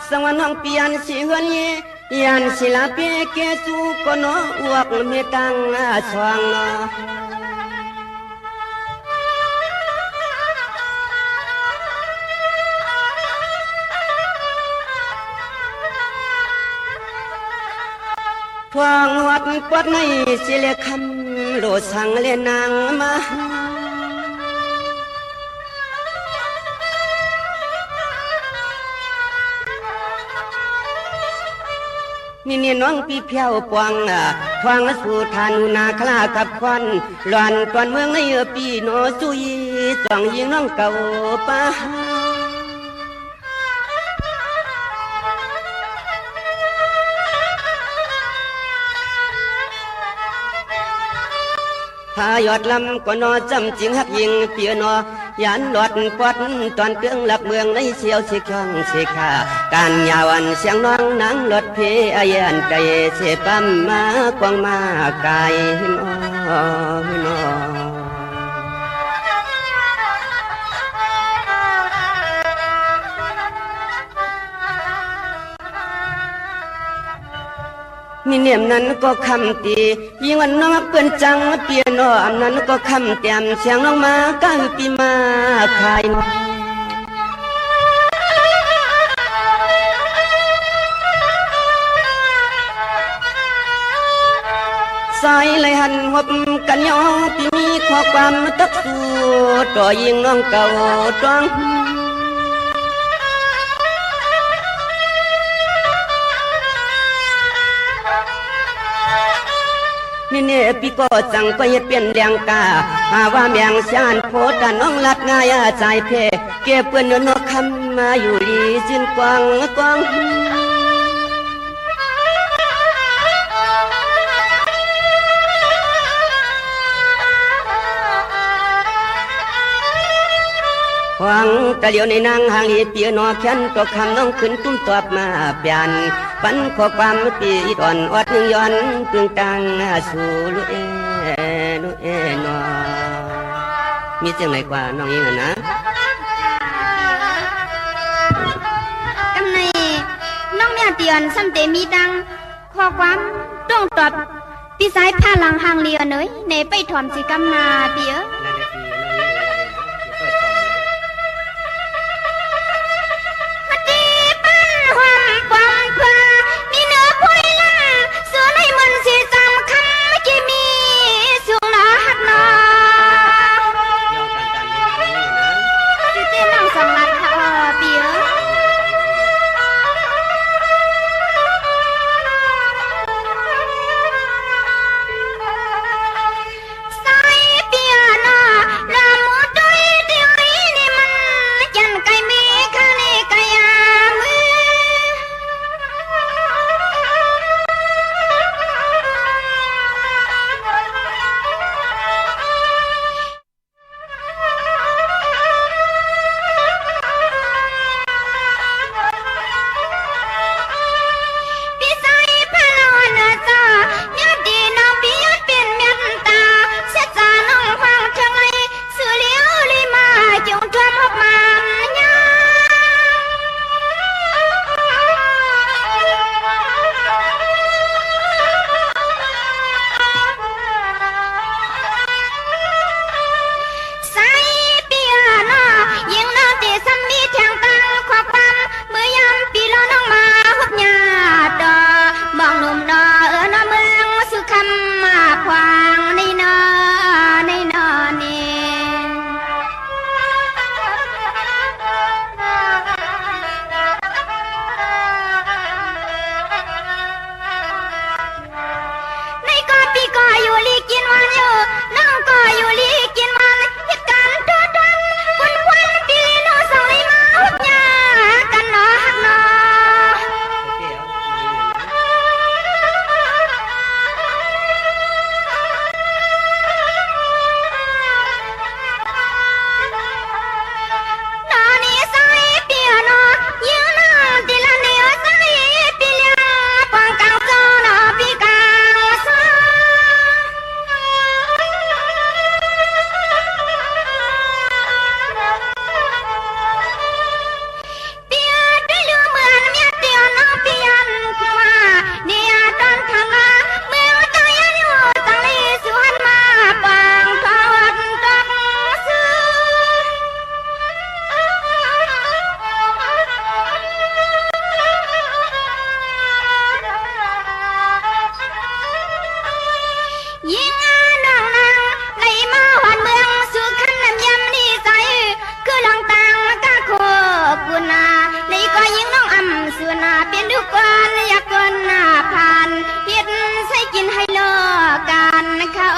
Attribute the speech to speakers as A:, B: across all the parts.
A: สวรรค์เปลี่ยนสิเฮือนยันศิลาเปเกสูก็นออวกเมตังสว่างนอพวงวัดปวดในสิเลคำโลสังเลนางมานี่เนี่ยน้องปีเพียวปวงทวงสู่ทานุนาคลากับควันหลอนตอนเมืองในปีโนสุยสองยิงน้องเก่าป้าพายอดลำก็นอจำจริงหักยิงเปียนอยันหลอดปอดตอนเครื่องหลักเมืองในเสียวสิช่องสิขาการยาวันเสียงน้องนังรถเพอายันไกเสปั๊มมากวางมาไกนอนอนี่เนียมนั้นก็คำตียิ่งวันน้องเปิ้นจังเปียโนอันนั้นก็คำเตียมเสียงน้องมาก้าวปีมาขายนสายไหลหันหบกันยองที่มีข้อความตักสู้ต่อยิ่งน้องเก่าจ้องนี่เนี่ยพี่ก็จังก็เฮ็ดเปลี่ยนเลียงกาหาว่าแมงสานโพดาน้องลัดง่ายใจเพเก็บเปิ้นนกคำมาอยู่ดีสิ้นกวางกวางหวังตะเหลียวในนางหางลีเปียนอแค้นตกคำน้องขึ้นตุ้มตอบมาเปลี่ยนปันข้อความปีอ่อนอดหนึ่งย้อนตึงตังสู่ลุเอนอมีเสียงไหนกว่าน้องยิงนะ
B: กำในน้องเมียเตียนซ้ำเตมีดังข้อความต้องตอบพี่สายผ้าหลังหางเลียเนยในไปถอมสิกำนาเปียสายเปียโน ส่วนเป็นทุกคนอยากคนผ่านเฮ็ดใส่กินให้เลิกกันค่ะ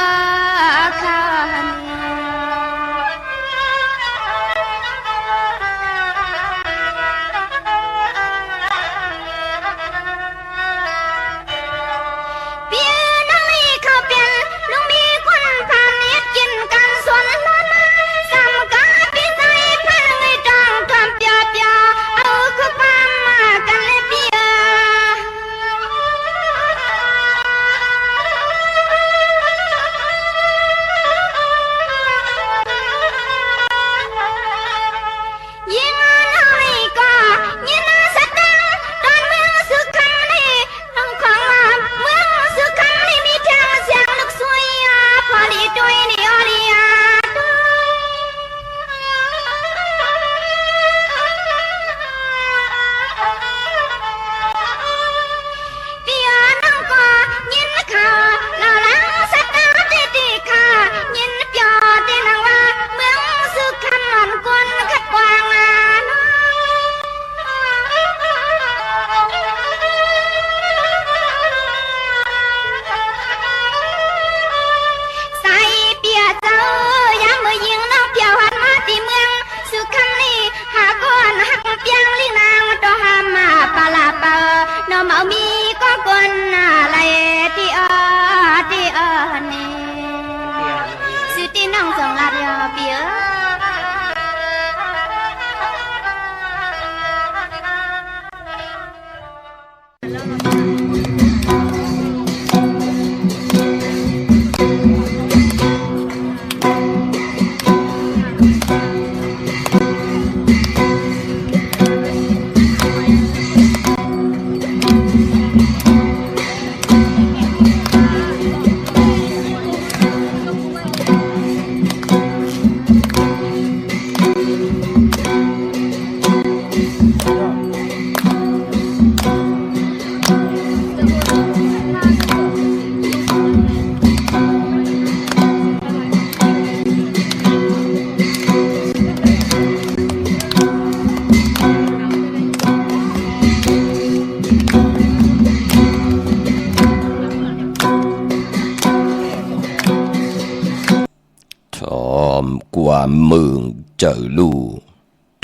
C: ความมึงเจอลู่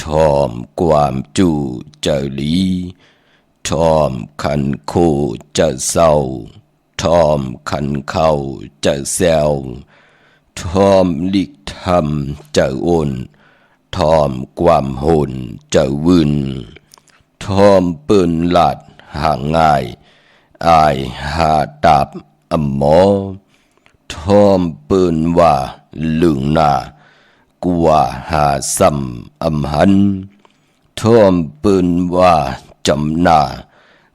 C: ทอมความจู่เจอลีทอมคันโคเจอเศร้าทอมคันเข้าเจอแซวทอมลิกทำเจออ่นทอมความหนเจอวืนทอมปืนหลัดห่างง่ายอายหาตับอำหมอทอมปืนว่าลึงหน้ากว่าหาซ้ำอำหันทอมปืนว่าจำหน้า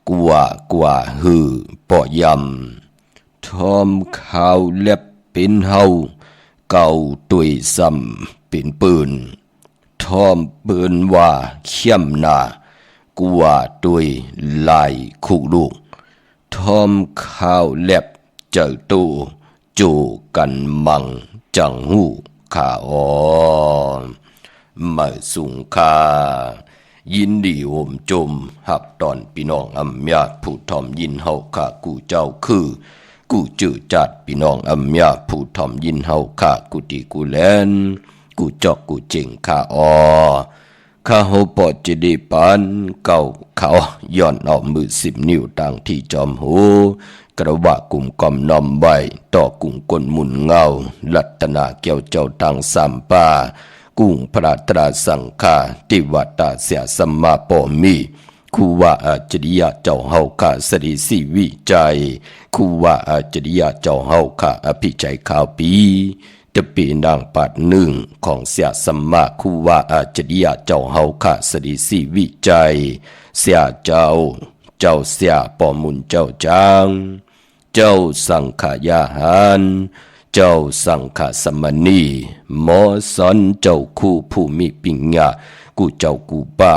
C: กว่าหือปอยำทอมข้าวเล็บเป็นเฮาเก่าตุยซ้ำเป็นปืนทอมปืนว่าเข้มหน้ากว่าตุยลายคุกลูกทอมข้าวเล็บเจอตู้จูกันมังจังหูข้าอ๋อมาสุงคายินดีโอมจมหับตอนพี่น้องอำญาผู้ทอมยินเฮาข้ากูเจ้าคือกูจื้อจัดพี่น้องอำญาผู้ทอมยินเฮาข้ากูดีกูแลนกูจอกกูเจิงข้าอ๋อข้าเฮาปอดจะได้ปานเก่าเขาย้อนออกมือ10 นิ้วต่างที่จอมหูกระวะกลุ่มกอมนอมไว้ต่อกุ่งกลหมุนเงาลัตนาเกี่ยวเจ้าทางสามป่ากุ้งพระตราสังฆาติวัตตาเสียสัมมาปอมีคูว่าอาจริยะเจ้าเฮาข้าสริสีวิจัยคูว่าอาจริยะเจ้าเฮาข้าอภิจัยข่าวปีจะปีนางปัดหนึ่งของเสียสัมมาคูว่าอาจริยะเจ้าเฮาข้าสริสีวิจัยเสียเจ้าเสียปอมุนเจ้าจางเจ้าสังขยาหารเจ้าสังฆสมณีหมอสอนเจ้าคู่ผู้มีปิญญากูเจ้ากูป่า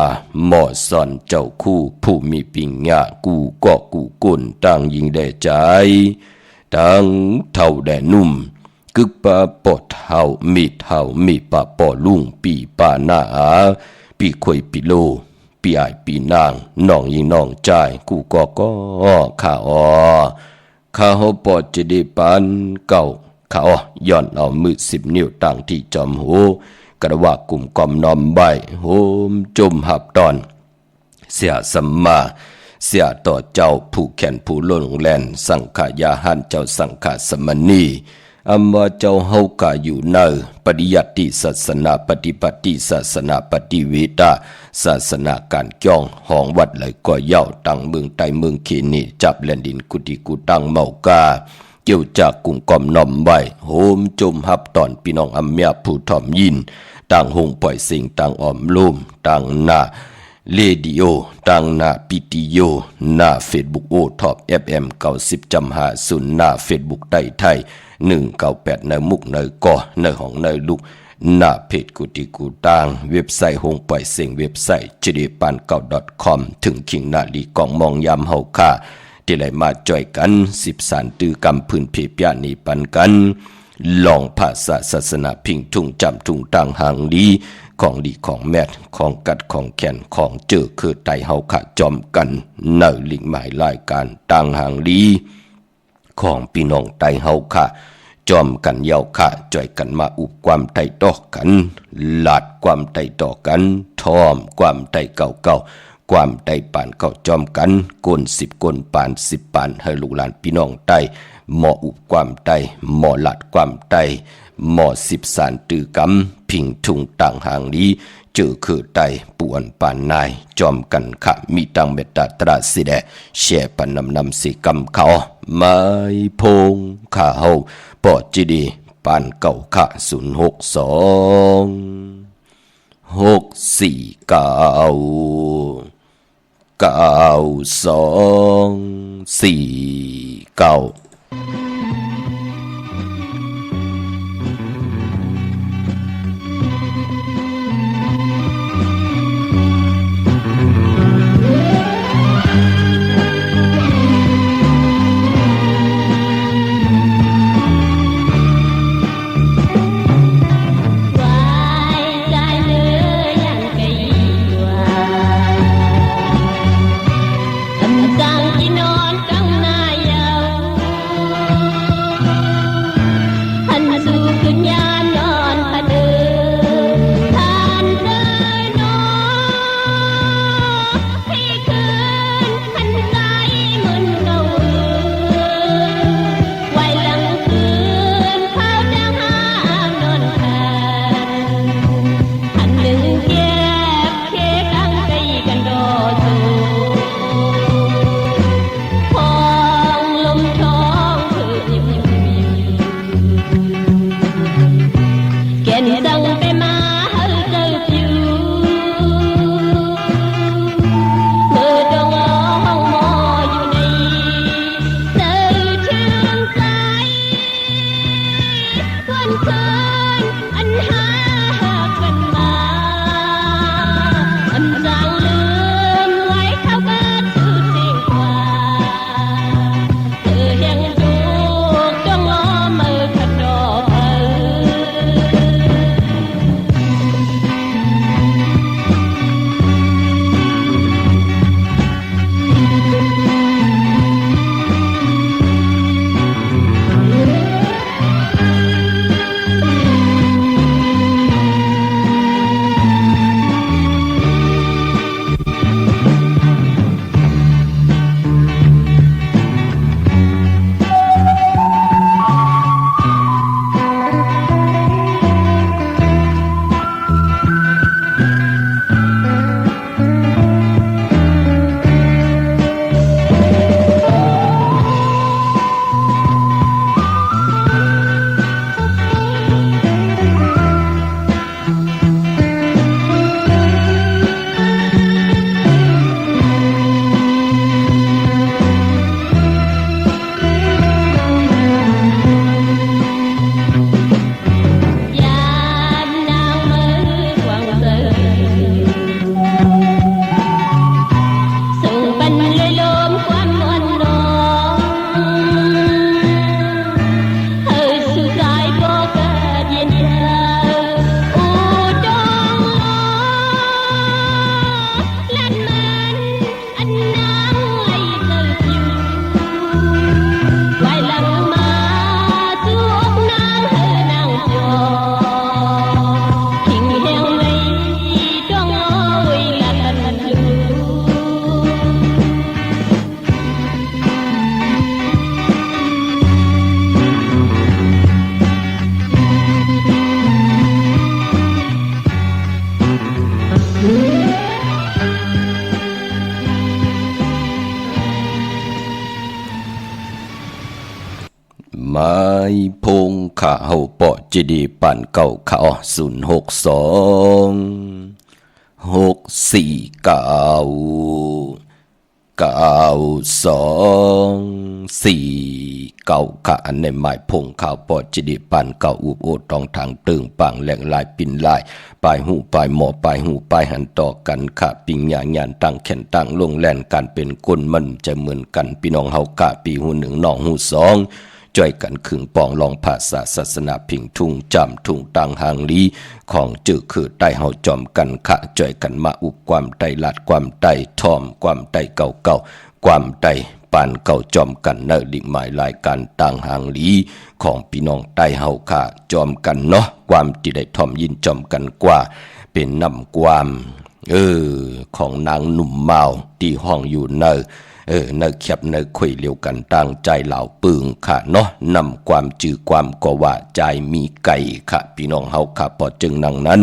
C: หมอสอนเจ้าคู่ผู้มีปิญญากูก็กูกุนต่างยิงได้ใจต่างเท่าแดนุ่มกึกปะปอเท่ามีปะปอลุงปีปาหน้าอาปีควยปีโล ปีอ้ายปีนางน้องยิงน้องจ่ายกูก็ข้าข้าเฮาปอดจะได้ปานเก่าข้าย้อนเอามือ10 นิ้วตั้งที่จอมหูกระว่ากลุ่มกอมน้อมใบโหมจุ่มหับตอนเสียสัมมาเสียต่อเจ้าผู้แขนผู้ลงแลนสังขายาหันเจ้าสังขสมณีอำว่าเจ้าเฮากาอยู่เนอปฏิยัติศาสนาปฏิบัติศาสนาปฏิเวทาศาสนาการจ้องห้องวัดเลยก็เย่าตั้งเมืองไตเมืองขีนีจับแลนดินกุฏิกูตั้งเมากาเกี่ยวจากกุ่งกอมน้อมใบโหมจุ่มหับตอนพี่น้องอำเมียผู้ทอมยินต่างหงปล่อยสิ่งต่างอ้อมลุ่มต่างหน้าเรดิโอต่างหน้าปิติโยหน้าเฟซบุ๊กโอท็อป FM 90.50หน้าเฟซบุ๊กไทย198ในมุกในก่อในห้องในลูกหน้าเพจกุฏิกูต่างเว็บไซต์หงปล่อยสิ่งเว็บไซต์ jdepan9.com ถึงคิงนาลีกองมองยามเฮาค่าที่ไหลมาจ่อยกัน10สารตือกำพื้นเพปยานีปันกันลองภาษาศาสนาพิงทุ่งจำทุ่งต่างหางดีของดีของแมทของกัดของแขนของเจอคือไตเฮาขะจอมกันเนอลิงหมายรายการต่างหางดีของพี่น้องไตเฮาขะจอมกันเยาวขะจ่อยกันมาอุบความไตต่อกันหลาดความไตต่อกันทอมความไตเก่าความไตปานเข้าจอมกันก้น10ก้นปาน10ปานให้ลูกหลานพี่น้องไตหมออุบความไตหมอหลัดความไตหมอ10สารตือกำพิงทุงต่างหางนี้เจอคือไตป่วนปานนายจอมกันขะมีตังเมตตาตราสิแดแช่ปันนำสิกำเขาไม้พงข้าเฮาปอดจีดีปานเก่าขะ062 649
D: Hãy subscribe cho kênh Ghiền Mì Gõ để không bỏ lỡ
C: ไม้พงข้าเฮาปอจีดีปั่นเก่าข้า062 649 ค่ะอันในหมายพงข่าวปอจิดิปันเก่าอุบโอตองทางตึงปังแหลงลายปินลายปลายหูปลายหมอปลายหูปลายหันต่อกันค่ะปิงหยาญานตั้งแขนตั้งลงแล่นการเป็นคนมันจะเหมือนกันพี่น้องเฮากะปีหูหนึ่งน้องหูสองจ่อยกันขึงปองลองภาษาศาสนาพิงทุ่งจำทุ่งตังหางลีของจื้อคือใต้เฮาจอมกันค่ะจ่อยกันมาอุบความใต้ลาดความใต้ทอมความใต้เก่าความใต้ปานเก่าจอมกันเนดิหมายรายการต่างหางลีของพี่น้องใต้เฮาค่ะจอมกันเนาะความที่ได้ทอมยินจอมกันกว่าเป็นนำความของนางหนุ่มเมาที่ห้องอยู่เนเขียบเนคุยเลียวกันตั้งใจเหล่าปึงค่ะเนาะนำความจือความก็ว่าใจมีไก่ค่ะพี่น้องเฮาค่ะพอจึงนังนั้น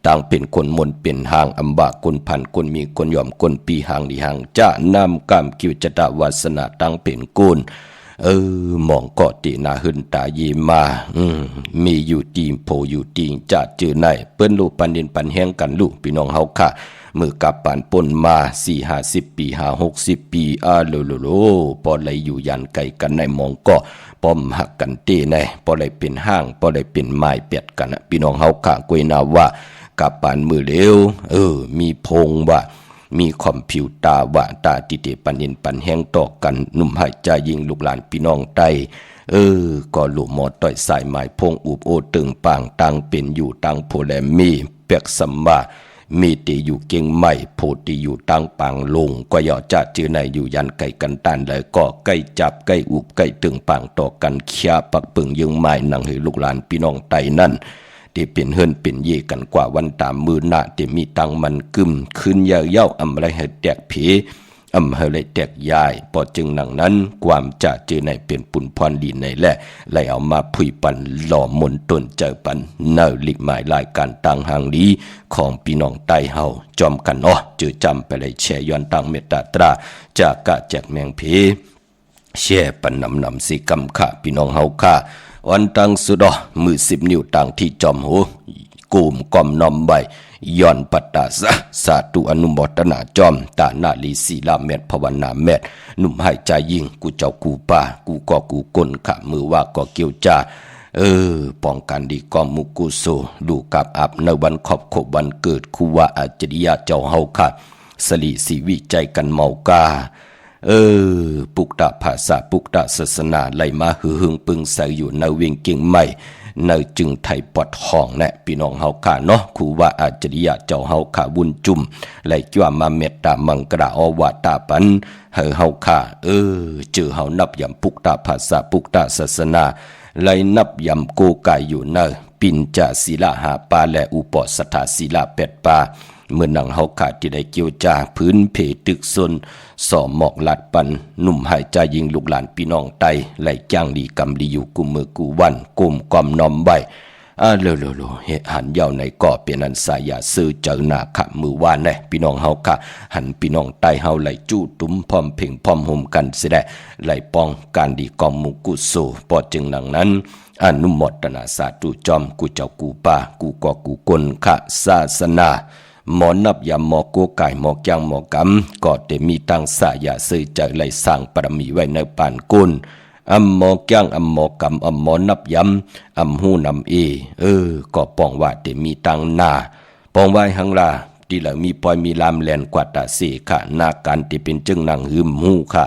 C: ต่างเป็นคนมนเป็นหางอัมบากคนพันคนมีคนยอมคนปีหางดีหางจะนำกามกิวจตวาสนาตั้งเป็นกุนมองกอตินาหึนตายีมามีอยู่ตีมโพอยู่ตีงจะจือในเปิ้นลูกปันดินปันแห้งกันลูกพี่น้องเฮาค่ะมือกับปานปนมา4-50 ปี5-60 ปีโลพอเลยอยู่ยันไกลกันในมองก็ป้อมหักกันตีในพอเลยเป็นห้างพอเลยเป็นไม้เปียดกันพี่น้องเฮาค่ะกวยนาว่ากับปานมือเร็วมีพงว่ามีคอมพิวตาว่าตาติเตปันยินปันแห้งต่อกันหนุ่มหายใจยิงลูกหลานพี่น้องไตก็ลูกหมอต่อยสายไม้พงอุบโอตึงปางตังเป็นอยู่ตังโพแลมีเปียกสัมมามีตีอยู่เก่งใหม่โพตีอยู่ตังปางลงก็ย่อจะจือในอยู่ยันไก่กันตันเลยก็ใกล้จับใกล้อุบใกล้ตึงปางต่อกันเคียปักปึงยึงไม้นังให้ลูกหลานพี่น้องไตนั่นที่เป็นเฮิรนเป็นเย่กันกว่าวันตามมือหน้าที่มีตังมันกึมขึ้นเย้าอำไรให้แตกผีอำให้แตกยายพอจึงหนังนั้นความจะเจอในเป็นปุ่นพรดีในแหละไหลเอามาผุยปันหล่อมนตนเจอปันเนาลิหมายรายการต่างหางลีของพี่น้องใต้เฮาจอมกันเจอจำไปเลยแช่ย้อนต่างเมตตาตราจากกะแจกแมงเพแช่ปันนำสิกำค่ะพี่น้องเฮาค่ะวันตังสุดมือ10 นิ้วต่างที่จอมหูกูมกอมนอมใบย้อนปัตตาสาธุอนุโมทนาจอมตานาลีศีลาเมตภาวนาเมตหนุ่มหายใจยิงกูเจ้ากูป่ากูก็กูกลขะมือว่าก็เกี่ยวจ้าป้องกันดีกอมุกุโซดูกับอับในวันขอบขบวันเกิดคูว่าอาจริยะเจ้าเฮาค่ะสลีสีวิจัยกันเมากาปุกตะภาษาปุกตะศาสนาไหลมาหือหึงปึงใส่อยู่ในเวียงเก่งใหม่ในจึงไทยปอดห้องแน่พี่น้องเฮาค่ะเนาะครูว่าอาจริยะเจ้าเฮาค่ะบุญจุ่มไหลจ้วมาเมตตามังกระอวาตาปันเฮาค่ะเจอเฮานับยำปุกตะภาษาปุกตะศาสนาไหลนับยำโกกายอยู่ในปินจาศีลาหาปาและอุปสถาศีลา8 ปาเมื่อนังเฮาขาดที่ได้เกี่ยวจาพื้นเพตึกซนสอหมอกลัดปันหนุ่มหายใจยิงลูกหลานพี่น้องไตไหลจ้างดีกำดีอยู่กุมมือกูวันกุมกอมนอมใบเร็วเฮหันยาวในก่อเปลี่ยนอันสายาซื้อเจอหน้าขะมือวานแน่พี่น้องเฮาค่ะหันพี่น้องไตเฮาไหลจู้ตุ้มพร้อมเพ่งพร้อมห่มกันเสียได้ไหลป้องการดีกอมมุกุโซพอจึงหนังนั้นอนุโมทนาสาธุจอมกูเจ้ากูป่ากูก็กูกลขะศาสนาหมอนับยำหมอโกไก่หมอแกงหมอกำก็ได้มีตั้งสายาซื้อใจไหลสร้างปรมีไว้ในปานกุลหมอแกงหมอกำหมอนับยำหูนำก็ป้องว่าได้มีตั้งหน้าป้องไว้หังลาที่เหลือมีปอยมีลามแลนกว่าตาเสค่ะนาการที่เป็นจึงนางหืมหูค่ะ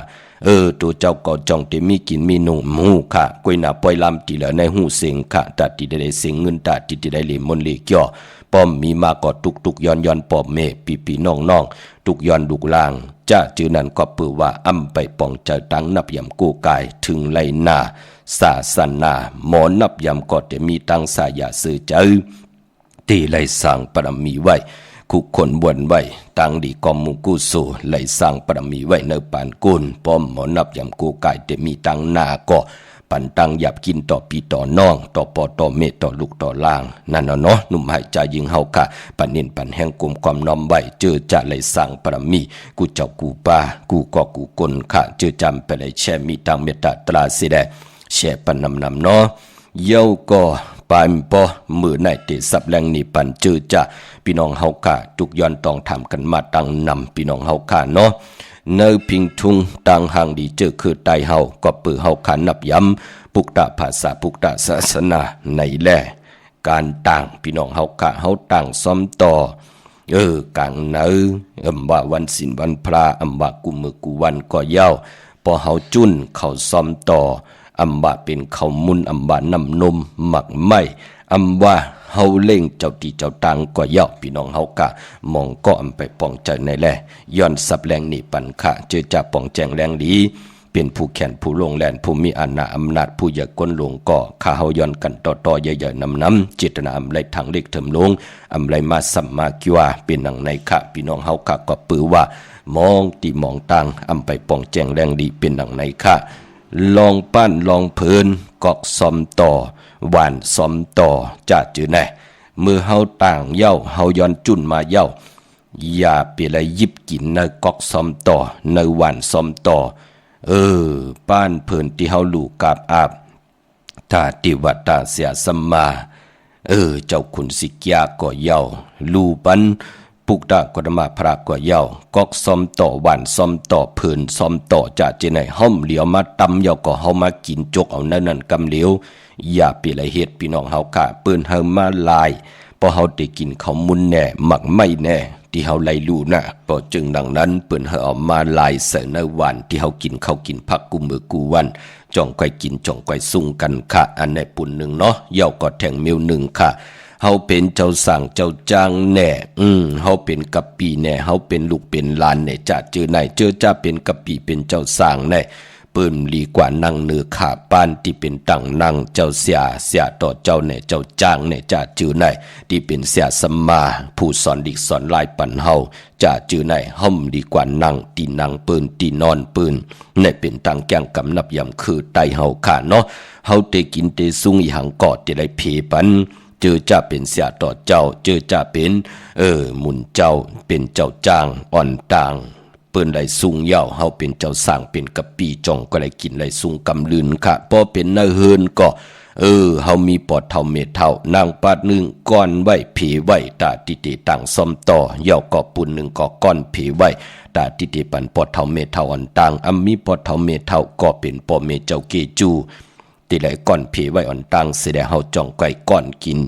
C: ตัวเจ้าก็จองที่มีกินมีหนุ่มหูค่ะกวยหนาปอยลำที่เหลือในหูเสียงค่ะตัดที่ได้เสียงเงินตัดที่ได้เหลี่ยมมนเหลี่ยจ่อป้อมมีมาก็ตุกย้อนปอบเมปีน้องตุกย้อนดุกลางจ้าจือนั้นก็เปือว่าไปป้องเจอตั้งนับยำกูกายถึงไหลนาศาสนาหมอนับยำก็จะมีตั้งสายาซื้อเจอที่ไหลสร้างปรมีไว้คุคนบวนไว้ตั้งดีกอมมุกุโซไหลสร้างปรมีไว้ในปานกุลป้อมหมอนับยำกูกายจะมีตั้งนาก็ปันตังหยับกินต่อพี่ต่อน้องต่อปอต่อเมตต่อลูกต่อล่างนั่นเนาะหนุ่มหายใจยิงเฮาค่ะปันนินปันแห่งกลมความน้อมไว้เจอจะไหลสั่งปรมีกูเจ้ากูป่ากูก็กูกลค่ะเจอจำไปเลยแช่มีตังเมตตาตราสิแดแช แชร์ปันนำเนาะเย้าก็ปายปอมือในติสับแรงนี่ปันจื้อจะพี่น้องเฮากะทุกย้อนต้องทำกันมาตั้งนำพี่น้องเฮากะเนาะเนอพิงทุงต่างห่างดีเจอคือไตเฮาก็ปือเฮาขันนับย้ำปุกตะภาษาปุกตะศาสนาในแลการต่างพี่น้องเฮากะเฮาต่างซ้อมต่อกลางเนอว่าวันศีลวันพระว่ากุมือกุวันก็เย้าพอเฮาจุนเข้าซ้อมต่อว่าเป็นข้าวมุนว่าน้ำนมหมักไหมว่าเฮาเล่งเจ้าตีเจ้าตังก็เย้าพี่น้องเฮากะมองก็ไปป้องใจในแลย้อนสับแรงนี่ปันค่ะเจอจะป้องแจงแรงดีเป็นผู้แขนผู้ลงแลนผู้มีอำนาจผู้อย่ากลลงก่อข้าเฮาย้อนกันต่อใหญ่ๆน้ำเจตนาไรทางเล็กเถิมลงไรมาสัมมากิวาเป็นดังในค่ะพี่น้องเฮากะก็ปือว่ามองตีมองตังไปป้องแจงแรงดีเป็นดังในค่ะลองปั้นลองเพลินกอกซ้อมต่อหวานซ้อมต่อจะจือแน่มือเฮาต่างเย้าเฮาย้อนจุนมาเย้าอย่าเปลี่ยนอะไรยิบกินในกอกซ้อมต่อในหวานซ้อมต่อป้านเพลินที่เฮาลูกกาบอาบถ้าติวัตตาเสียสัมมาเจ้าคุณสิกยาก็เย้าลูปันปุกตะกฎมาพระก็เย้ากอกซ้อมต่อหวานซ้อมต่อเพลินซ้อมต่อจะเจไหนห้อมเหลียวมาตำเย้าก็เฮามากินจกเอานั่นกำเหลียวอย่าเปลี่ยนอะไรเหตุพี่น้องเฮากะเปิ้นเฮามาลายพอเฮาได้กินข้าวมุนแน่หมักไม่แน่ที่เฮาไล่ลู่นะพอจึงดังนั้นเปิ้นเฮาเอามาลายใส่ในวันที่เฮากินข้าวกินผักกุมือกูวันจ้องไกวกินจ้องไกวซุ่งกันค่ะอันในปุ่นหนึ่งเนาะเย้าก็แทงมิวหนึ่งค่ะเฮาเป็นเจ้าสั่งเจ้าจ้างแน่เฮาเป็นกะปีแน่เฮาเป็นลูกเป็นหลานแน่จะเจอไหนเจอจะเป็นกะปีเป็นเจ้าสั่งแน่เปิ้นลีกว่านั่งเนื้อขาป้านที่เป็นตั้งนั่งเจ้าเสียต่อเจ้าแน่เจ้าจ้างแน่จะจือไหนที่เป็นเสียสัมมาผู้สอนดิกสอนลายปันเฮาจะจือไหนห่มดีกว่านั่งตีนั่งปืนตีนอนปืนในเป็นตั้งแกงกำนับยำคือไตเฮาค่ะเนาะเฮาเตกินเตซุงอีหังกอดที่ไรเพปันเจอจะเป็นเสียต่อเจ้าเจอจะเป็นหมุนเจ้าเป็นเจ้าจ้างอ่อนต่างเปิ้นไหลสูงเย้าเฮาเป็นเจ้าสร้างเป็นกะปีจ่องก็ไหลกินไหลสูงกำลืนค่ะพอเป็นนาเฮินก็เฮามีปอดเท่าเม็ดเท่านางปาดหนึ่งก้อนไว้ผีไว้ตาติติต่างซ้อมต่อเย้าก็ปุ่นหนึ่งก็ก้อนผีไว้ตาติติปันปอดเท่าเม็ดเท่าอันต่างมีปอดเท่าเม็ดเท่าก็เป็นปอเมเจ้าเกจูติไหลก้อนผีไว้อ่อนต่างเสียเฮาจ่องไก่ก้อนกิน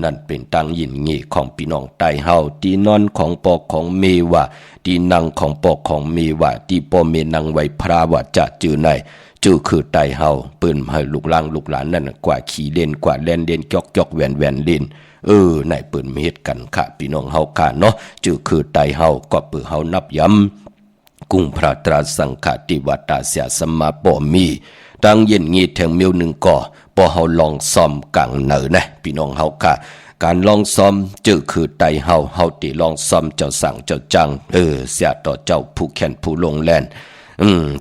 C: นั่นเป็นตังยินงี้ของพี่น้องไตเฮาที่นอนของปอกของเมวะที่นั่งของปอกของเมวะที่ปอเมนังไว้พระวะจะจือไหนจือคือไตเฮาเปิ้นให้ลูกหลานลูกหลานนั่นกว่าขี่เล่นกว่าแล่นเล่นจอกแหวนเล่นไหนเปิ้นเฮ็ดกันค่ะพี่น้องเฮาค่ะเนาะจือคือไตเฮาก็เปิ้นเฮานับย้ำกุ้งพระตราสังฆติวัตตาเสียสมมาบ่มีตั้งเย็นงี้แทงมิวหนึ่งก่อพอเฮาลองซ้อมกังเหนือนะพี่น้องเฮาค่ะการลองซ้อมจื้อคือไตเฮาติลองซ้อมเจ้าสั่งเจ้าจังเสียต่อเจ้าผู้แขนผู้ลงแลน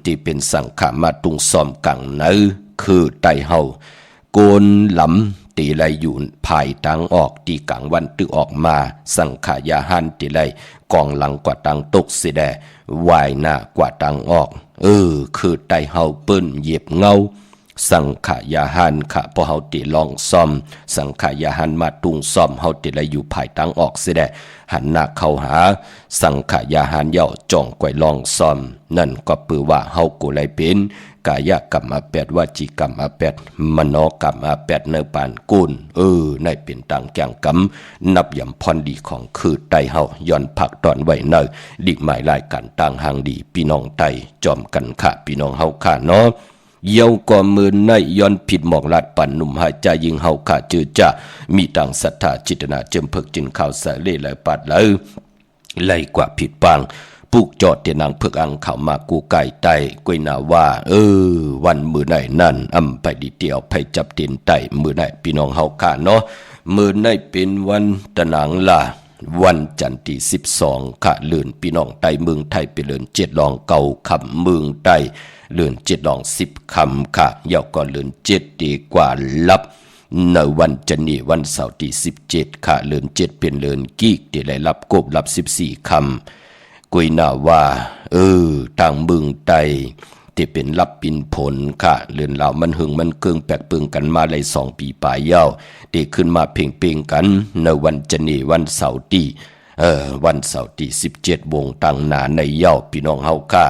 C: ที่เป็นสังฆามาตุงซ้อมกังเหนือคือไตเฮาโกนหลำตีไรอยู่ภายตังออกตีกลางวันตึกออกมาสังขายาหันตีไรกองหลังกว่าตังตกสิแดวายหน้ากว่าตังออกคือไตเฮาเปิ้นเหยียบเงาสังขายาหันค่ะพอเฮาติลองซ่อมสังขายาหันมาตุงซ่อมเฮาติไรอยู่ภายตังออกสิแดหันหน้าเข้าหาสังขายาหันเย่าจ้องก่อยลองซ่อมนั่นก็ปือว่าเฮากูไรเป็นกายกรรม8วจีกรรม8มโนกรรม8เนปานกุลในเป็นต่างแก่งกรรมนับยำพรดีของคือไตเฮาย้อนผักตอนไว้เนอดิกหมายรายการต่างหางดีพี่น้องไตจอมกันค่ะพี่น้องเฮาค่ะเนาะเย้าก็มือในย้อนผิดหมอกลาดปั่นหนุ่มหายใจยิงเฮาค่ะจือจะมีต่างศรัทธาจิตนาเจิมเพิกจึงข่าวสายเล่ไหลปัดเลยไล่กว่าผิดปังปลูกจอดเตียนางเพิกอังเข้ามากูไก่ไตกวยนาว่าวันมือไหนนั่นไปดีเดียวไปจับเตียนไตมือไหนพี่น้องเฮาค่ะเนาะมือไหนเป็นวันตะนางล่ะวันจันทร์ที่12ค่ะเลื่อนพี่น้องไตเมืองไทยไปเลื่อน7ลองเก่าคำเมืองไตเลื่อน7ลอง10คำค่ะเยาก็เลื่อน7ดีกว่าลับในวันจันทร์วันเสาร์ที่17ค่ะเลื่อน7เป็นเลื่อนกีกที่ได้รับกบรับ14คำกุยนาว่าทางเมืองไต ที่เป็นรับปินผลค่ะเรือนเหล่ามันหึงมันเกิงแปลกเปิงกันมาเลย2 ปีปลายยาวที่ขึ้นมาเพ่งๆกันในวันจันทร์วันเสาร์ที่วันเสาร์ที่17 วงตังหนาในเย้าพี่น้องเฮาค่ะ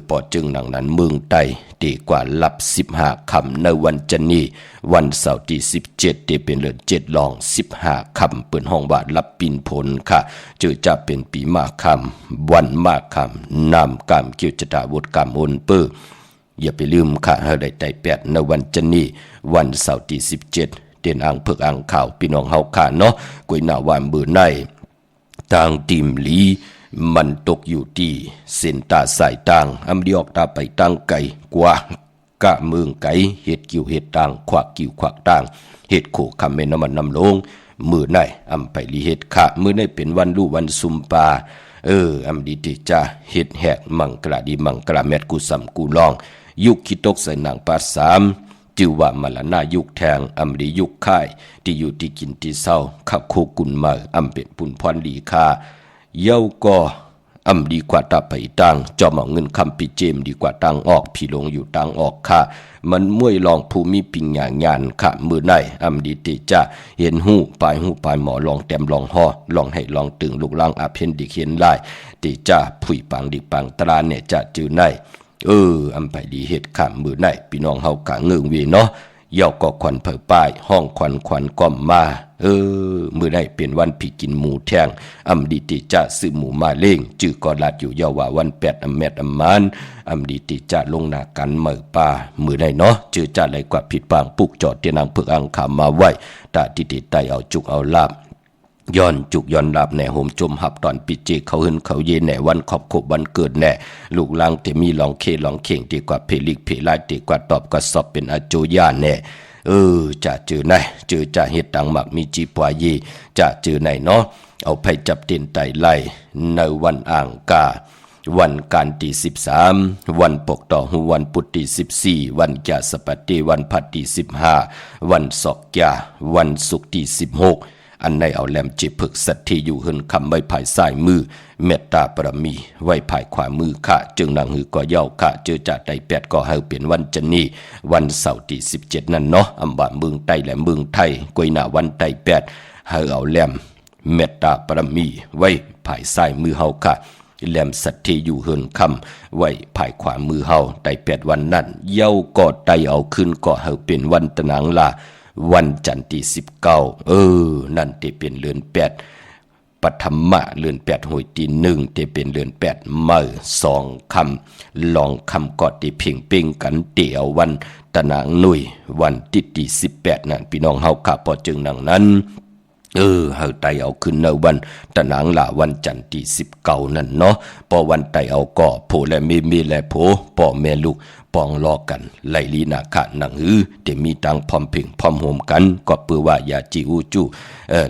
C: ปอจึงหนังนั้นเมืองไต้ดีกว่ารับ15 คำในวันจันทร์วันเสาร์ที่17ที่เป็นเดือน7ลอง15 คำเปิดห้องว่ารับปินผลค่ะจะเป็นปีมากคำวันมากคำนำกรรมเกี่ยวจตาวุฒิกรรมโอนเปออย่าไปลืมค่ะเฮาได้ไต่8ในวันจันทร์วันเสาร์ที่17เตียนอ่างเพิกอ่างข่าวพี่น้องเฮาค่ะเนาะกวยหน้าวานมือในทางติมหลีมันตกอยู่ที่เส้นตาสายต่างอำดีออกตาไปตั้งไกลกว่ากะเมืองไกลเฮ็ดกิ่วเฮ็ดต่างขวักกิ่วขวักต่างเฮ็ดโขคำแม่น้ำมันน้ำลงมือในอำไปลีเฮ็ดขะมือในเป็นวันลู่วันซุมปาอำดีติจ้าเฮ็ดแหกมังกระดีมังกระแมดกูสำกูลองยุคคิตกใส่หนังปาด3จือว่ามาละนายุคแทงอำดียุคค่ายที่อยู่ที่กินที่เศร้าขับโคกุนมาอำเป็นปุ่นพรลีคาเย้าก็อำดีกว่าตาไปตังจอมเอาเงินคำปิเจมดีกว่าตังออกพี่ลงอยู่ตังออกค่ะมันมวยลองภูมิปิงหยางานค่ะมือในอำดีติจะเห็นหูปลายหมอลองแต้มลองห่อลองให้ลองตึงลูกลังอาเพนดิเขียนลายติจะผุยปังดิปังตราเนี่ยจะจือในอำไปดีเฮ็ดค่ะมือในพี่น้องเฮากะเงืองวีเนาะเย้าก็ควันเผอป้ายห้องควันก้อมมามือได้เป็นวันพี่กินหมูแทงอำดีติจะซื้อหมูมาเล่งจื้อก็ลาดอยู่ยาวว่าวัน8อำแมดอำมานอำดีติจะลงหน้ากันเหมือป่ามือได้เนาะจื้อจะไหลกว่าผิดปางปุกจอดเตียนางเพิกอังขามาไว้ตาติติไตเอาจุกเอาลาบย้อนจุกย้อนลาบแหน่โหมจมหับตอนปิเจเขาหึนเขาเยแหน่วันขอบขบวันเกิดแหน่ลูกลางที่มีลองเคลองเข่งดีกว่าเพลิกเพลายดีกว่าตอบกระสอบเป็นอาโจย่าแหน่จะเจอไหนเจอจะเฮ็ดตังหมักมีจีปวายีจะเจอไหนเนาะเอาไปจับเต็นไตไล่ในวันอ่างกาวันการที่13วันปกต่อหูวันพุธที่14วันกาสปัตติวันพัดที่15วันศอกกาวันศุกร์ที่16อันในเอาแหลมจิพึกสัตที่อยู่หึนคำไว้ภายซ้ายมือเมตตาปรมีไว้ภายขวามือค่ะจึงนางหือก็เย้าค่ะเจอจะได้8ก็ให้เปลี่ยนวันจันนี้วันเสาร์ที่17นั่นเนาะอำว่าเมืองใต้และเมืองไทยกวยหน้าวันใต้8ให้เอาแหลมเมตตาปรมีไว้ภายซ้ายมือเฮาค่ะแหลมสัตที่อยู่หึนคำไว้ภายขวามือเฮาได้8วันนั้นเย้าก็ได้เอาขึ้นก็ให้เป็นวันตะนางลาวันจันทร์ที่19นั่นที่เป็นเดือน8ปฐมะเดือน8หวยที่1ที่เป็นเดือน8มื้อ2คำลองคำกอดที่เพ่งเป้งกันเตียววันตะนางหนุ่ยวันที่18นั่นพี่น้องเฮาค่ะพอจึงดังนั้นเฮาไตเอาขึ้นในวันตะนางละวันจันทร์ที่19นั่นเนาะพอวันไตเอาก็โผและมีและโผพ่อแม่ลูกปองรอกันไล่ลีนาคะหนังหือเตมีตังพร้อมเพ่งพร้อมโฮมกันก็เปือว่าอย่าจิอูจู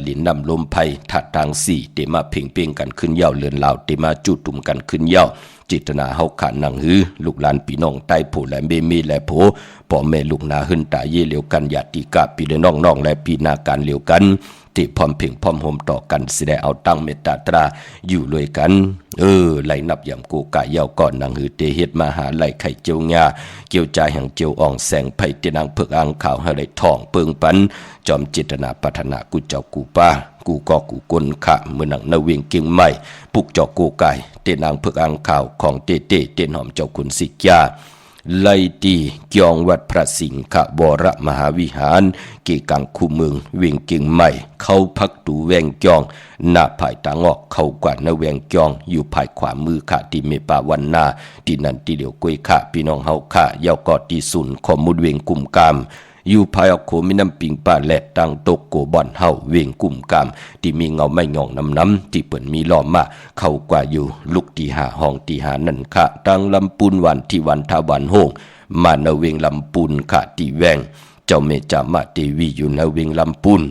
C: ลินนำลมไผ่ถัดทาง4เตมาเพ่งเป้งกันขึ้นเย้าเลือนลาวเตมาจุตุ่มกันขึ้นเย้าจิตนาเฮาขาหนังหือลูกหลานพี่น้องใต้โผและมีและโผพ่อแม่ลูกนาหึนตาเยเหลียวกันญาติกะพี่น้องและพี่นาการเหลียวกันที่พร้อมเพ่งพร้อมโฮมต่อกันสิได้เอาตั้งเมตตาตราอยู่ด้วยกันไหลนับยำกูกะเย้าก่อนหนังหือเตเฮ็ดมาหาไหลไข่เจียวงาเกี่ยวใจแห่งเจียวอ่องแสงไผ่เตนางเพิกอ่างข่าวให้ได้ท่องเปิงปันจอมจิตนาพัฒนากูเจ้ากูป้ากูก็กูกลขะเมื่อนังนาเวียงเก่งใหม่ปุกจอกกูไก่เตนางเพิกอ่างข่าวของเตเตนหอมเจ้าคุณสิกยาไล่ตีเกียงวัดพระสิงห์วรมหาวิหารเกกังคูเมืองเวียงเก่งใหม่เข้าพักตูแวงจองหน้าภายตางอกเข้ากว่านาแวงจองอยู่ภายขวามือค่ะที่เมปาวันนาที่นั่นที่เดียวกวยค่ะพี่น้องเฮาค่ะเย้ากอดที่ศูนย์ข้อมูลเวียงกุมกามอยู่ภายออกโขมีน้ำปิงป่าแหลดตังตกโกบ่อนเฮาเวียงกุ่มกามที่มีเงาไม่งองน้ำที่เปิ่นมีล้อมมาเข้ากว่าอยู่ลุกที่หาห้องที่หานั่นค่ะตังลำปูนวันที่วันทาวันโฮงมาเนเวียงลำปูนค่ะที่แวงเจ้าเมจามาเทวีอยู่ในเวียงลำปูน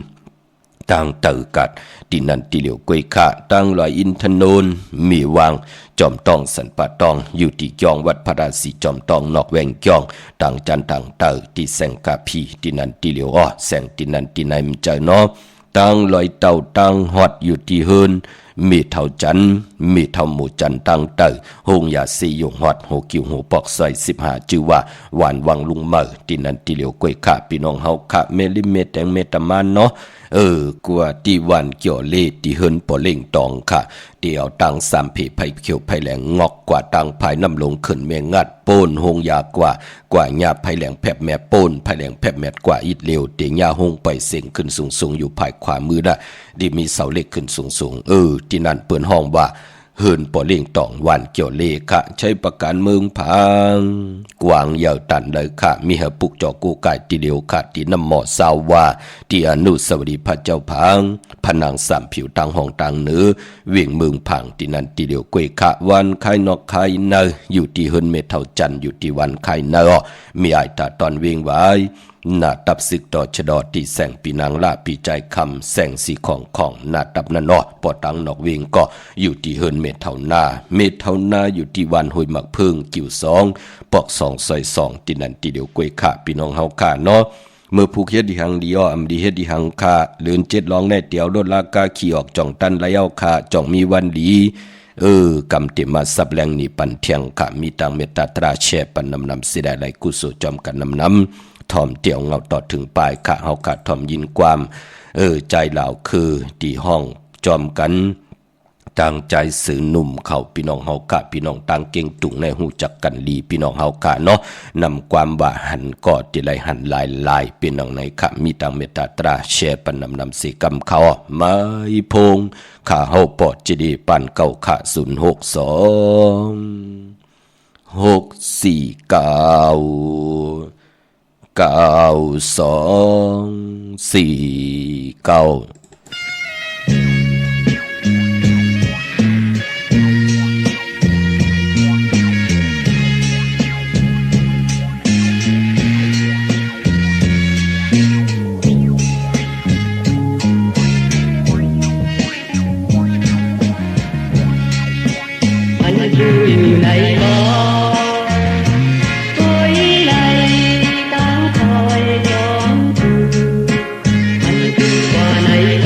C: ตังเตอกัดที่นั่นที่เหลียวกวยค่ะตังลอยอินทนนมีวางจอมตองสันปะตองอยู่ที่จองวัดพระราศีจอมตองนอกแวงจองต่างจันต่างเตอที่แสงกาพีที่นั่นที่เหลียวแสงที่นั่นที่ไหนมันเจอเนาะตังลอยเต่าตังฮอดอยู่ที่เฮิน มีเท่าจันมีเท่าหมู่จันตั้งเตอหงยาสียงฮอดโหกิวโหปอกซอย15ชื่อว่าหวานวังลุงเมอที่นั่นที่เหลียวกล้วยขะพี่น้องเฮาขะเมลิเมแตงเมตามานเนาะกว่าที่วันเกี่ยวเลที่เฮินปอเล่งตองค่ะเดี่ยวตังสามผีไผเขียวไผแหลงงอกกว่าตังภายน้ำลงขึ้นเมงัดโป้นหงยากว่าหญ้าไผแหลงแผบแม่โป้นไผแหลงแผบแม่กว่าอิดเลวเตียหญ้าหงไปเสียงขึ้นสูงอยู่ภายขวามือน่ะดีมีเสาเหล็กขึ้นสูงที่นั่นเปิ้นห้องว่าเฮินปอเล่งตองวันเกี่ยวเลค่ะใช้ประการเมืองพังกวางเหย่าตันเลยค่ะมีหปุกจอกูไก่ทีเดียวค่ะที่น้ำหมอสาวว่าที่อนุสาวรีย์พระเจ้าพังผนังสามผิวตังห้องตังเนื้อเวียงเมืองพังที่นั่นทีเดียวกวยค่ะวันไข่นอกไข่เนออยู่ที่เฮินเมเท่าจันอยู่ที่วันไข่เนอมีไอตาตอนเวียงไว้หน้าตับศึกต่อชะดอที่แสงปีนางลาปีใจคำแสงสีของหน้าตับนั่นเนาะปอตังนอกเวียงก็อยู่ที่เฮินเมเท่านาอยู่ที่วันห้วยหมักเพิ่งกิ่ว2ปอก2ซอย2ที่นั่นที่เดียวกวยค่ะพี่น้องเฮาค่ะเนาะเมื่อผูกเฮ็ดดีหังดีอ้ออำดีเฮ็ดดีหังค่ะเลือน7ร้องแน่เตียวโดนลากาขี่ออกจ่องตันไหลเอาค่ะจ่องมีวันดีกำเต็มมาสับแรงนี่ปันเทียงค่ะมีตังเมตตาตราแช่ปันนำสิได้ไหลกุศลจอมกันนำทอมเตี่ยวเงาต่อถึงปลายค่ะเฮาค่ะทอมยินความใจเหล่าคือที่ห้องจอมกันตั้งใจสื่อหนุ่มเขาพี่น้องเฮาค่ะพี่น้องต่างเก่งตุงในหูจักกันลีพี่น้องเฮาค่ะเนาะนำความว่าหันกอดที่ไหลหันลายพี่น้องในค่ะมีตังเมตตาตราแช่ปันนำสิกำเขาไม้พงข้าเฮาปอดจิดีปันเก่าค่ะ06246499249anh
A: vui này có tối nay ta thôi đón anh vui qua này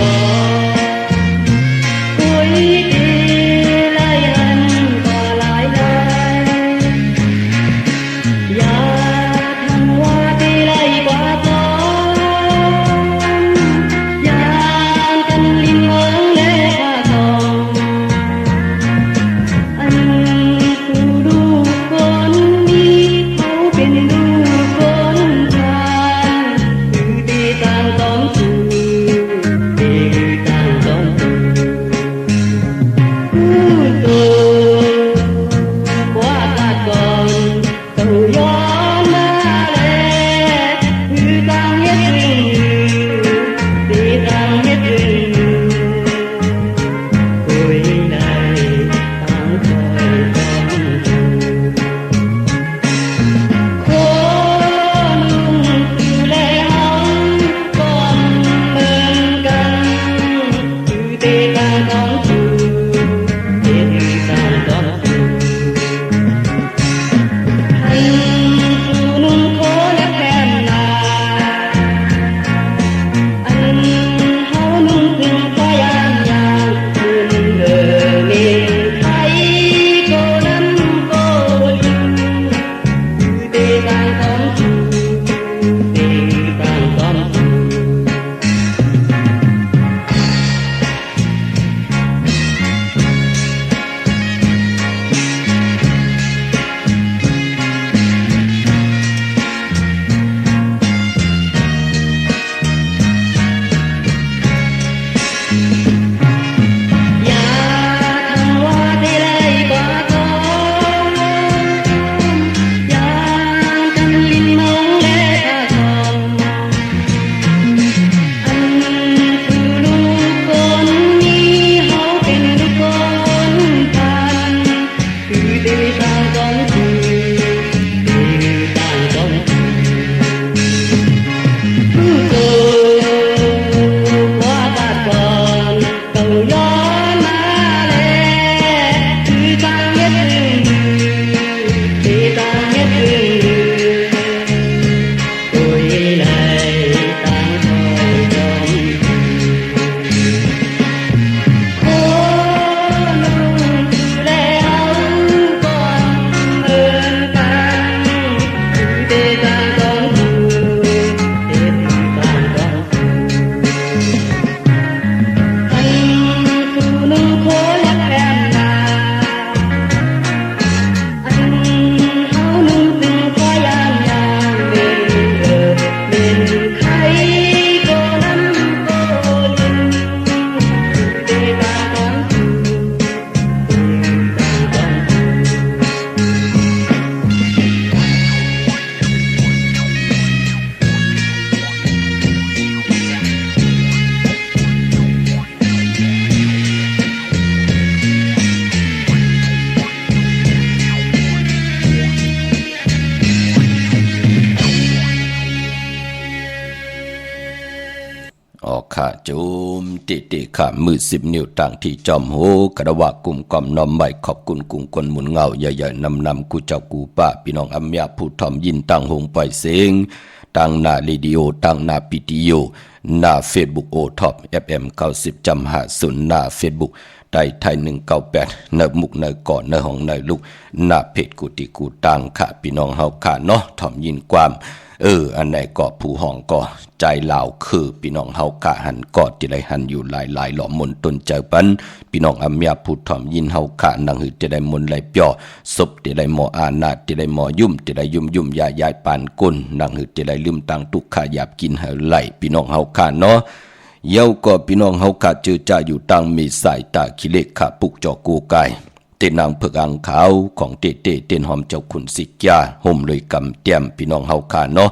C: อขาจุมติขามือ10 นิ้วต่างที่จอมโหกระวะกลุ่มกอมน้อมใบขอบคุณกุงคนหมุนเงาใหญ่ๆนำกูเจ้ากูป้าพี่น้องอัมยาผู้ทอมยินตั้งหงปล่อยเสียงตั้งหน้าเรดิโอตั้งหน้าปิติโยหน้าเฟซบุ๊กโอท็อป FM 90จำหาศูนย์หน้าเฟซบุ๊กไทย198เนมุกเนก่อนเนห้องเนลูกหน้าเพจกุติกูตังค่ะพี่น้องเฮาค่ะเนาะทอมยินความอันไหนก็ผู้ห้องก็ใจลาวคือพี่น้องเฮากะหันก็ที่ไรหันอยู่หลายหล่อมนตนเจอปันพี่น้องอเมียผู้ถ่อมยินเฮากะนังหือที่ไรมนไหลเปียวศพที่ไรหมออานาที่ไรหมอยุ่มที่ไรยุ่มยายปานก้นนังหือที่ไรลืมตังทุกขาหยาบกินเฮาไหลพี่น้องเฮากะเนาะเย้าก็พี่น้องเฮากะเจอจ่าอยู่ตังมีสายตาขี้เล็กขาปุกจอกูกายเตนางเผือกอังขาวของเต้นหอมเจ้าขุนสิกยาห่มเลยกำเตียมพี่น้องเฮาขาเนาะ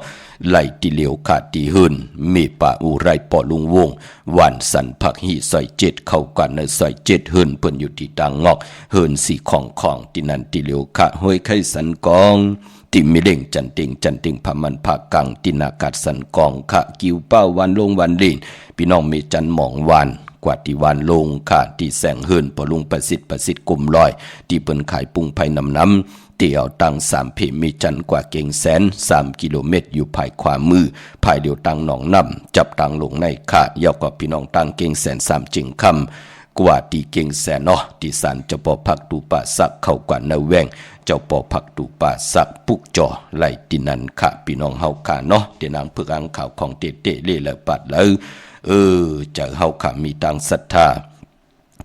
C: ไหลตีเหลียวขาดตีหืนมีป่าอูไรปอลุงวงวันสันผักหีซอย7เข้ากันในซอย7หืนเพิ่นอยู่ที่ต่างงอกหืนสีของตีนันตีเหลียวขาห้วยไข่สันกองติมีเด้งจันติงพามันภาคกลางตินากาศสันกองขะกิวเป้าวันลงวันลีนพี่น้องมีจันหมองวันกว่าที่วันลงค่ะที่แสงเฮินพอลุงประสิทธิ์กลุ่มลอยที่เปิ้นขายปุ้งไผ่น้ำเตี่ยวตัง3เพมีจันกว่าเก่งแสน3 กิโลเมตรอยู่ภายขวามือภายเดียวตังหนองน้ำจับตังลงในค่ะยาวกว่าพี่น้องตังเก่งแสน3จึงคำกว่าที่เก่งแสนเนาะที่ศาลเจ้าปอพักตูป่าสักเข้ากว่านาแวงเจ้าปอพักตูป่าสักปุกจ่อไหลตินันค่ะพี่น้องเฮาค่ะเนาะเดี๋ยวนางเพื่ออังข่าวของเตเล่ละปัดแล้วจะเฮาขามีตังศรัทธา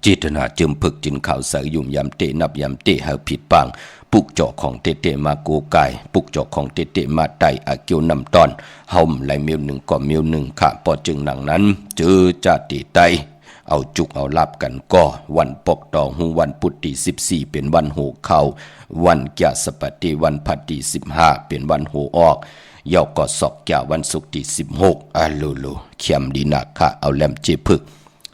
C: จิตนาจึมพึกจินข่าวใส่ยุ่มยำเตนับยำเตเฮาผิดปังปุกจอกของเตมาโกกายปุกจอกของเตมาไตอาเกียวนำตอนเฮาไหลเมียวหนึ่งก็เมียวหนึ่งค่ะพอจึงหนังนั้นเจอจาติไตเอาจุกเอาลาบกันก็วันปกตองหูวันพุทธิ14เป็นวันโหเข้าวันแก่สปฏิวันพัดที่15เป็นวันโหออกยาวก็ศอกแก่วันศุกร์ที่16โลเขียมดีนักค่ะเอาแหลมเจพึก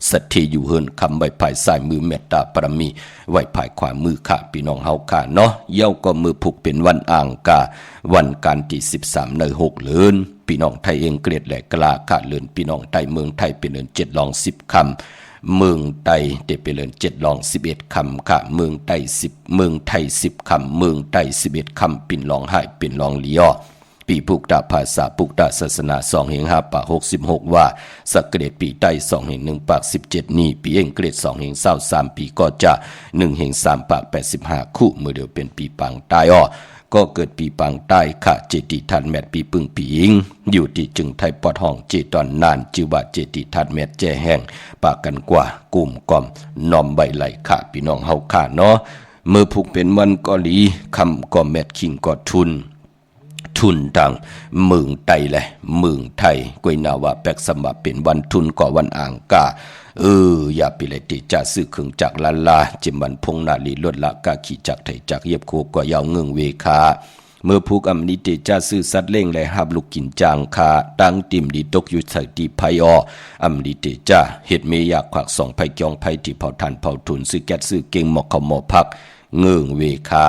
C: สัตย์อยู่เฮินคำไว้ภายซ้ายมือเมตตาปรมีไว้ภายขวามือค่ะพี่น้องเฮาค่ะเนาะเย้าก็มือผูกเป็นวันอ่างกาวันการที่13ใน6เดือนพี่น้องไทยเองเกลียดแหลกกลาค่ะเลือนพี่น้องไทยเมืองไทยเป็นเดือน7ลอง10คำเมืองไทยได้เป็นเดือน7ลอง11คำค่ะเมืองไทย10เมืองไทย10คำเมืองไทย11คำปิ่นลองให้ปิ่นลองเลียปีพุกตาภาษาพุกตาศาสนา2/5 ปาก66ว่าสักเกรดปีใต้2/1 ปาก17นี่ปีเองเกรด2/23ปีก็จะ1/3 ปาก85คู่มือเดียวเป็นปีปังใต้ก็เกิดปีปังใต้ค่ะเจติทันแมทปีปึงปีอิงอยู่ที่จึงไทยปอดห้องเจตอนนานชื่อว่าเจติทันแมทแจแห้งปากกันกว่ากลุ่มกอมนอมใบไหลค่ะพี่น้องเฮาค่ะเนาะมือผูกเป็นวันก็หลีคำก็แมทคิงก็ทุนดังเมืองไทยแหละเมืองไทยกวยนาวาแปกสมบัติเป็นวันทุนก่อวันอ่างกาอย่าไปเลยติจะซื้อเครื่องจักรลาจิมบันพงนาลีลดละกาขี่จักรไทยจักรเย็บโคก็ยาวเงืองเวคาเมื่อผูกอำนิติจะซื้อสัตว์เล่งและหับลูกกินจางคาตั้งติ่มดีตกอยู่ใส่ตีไพอำนิติจะเฮ็ดเมยากขวักสองไพจองไพที่เผาทันเผาทุนซื้อแก๊สซื้อเก่งหมอกเขาหมอพักเงืองเวคา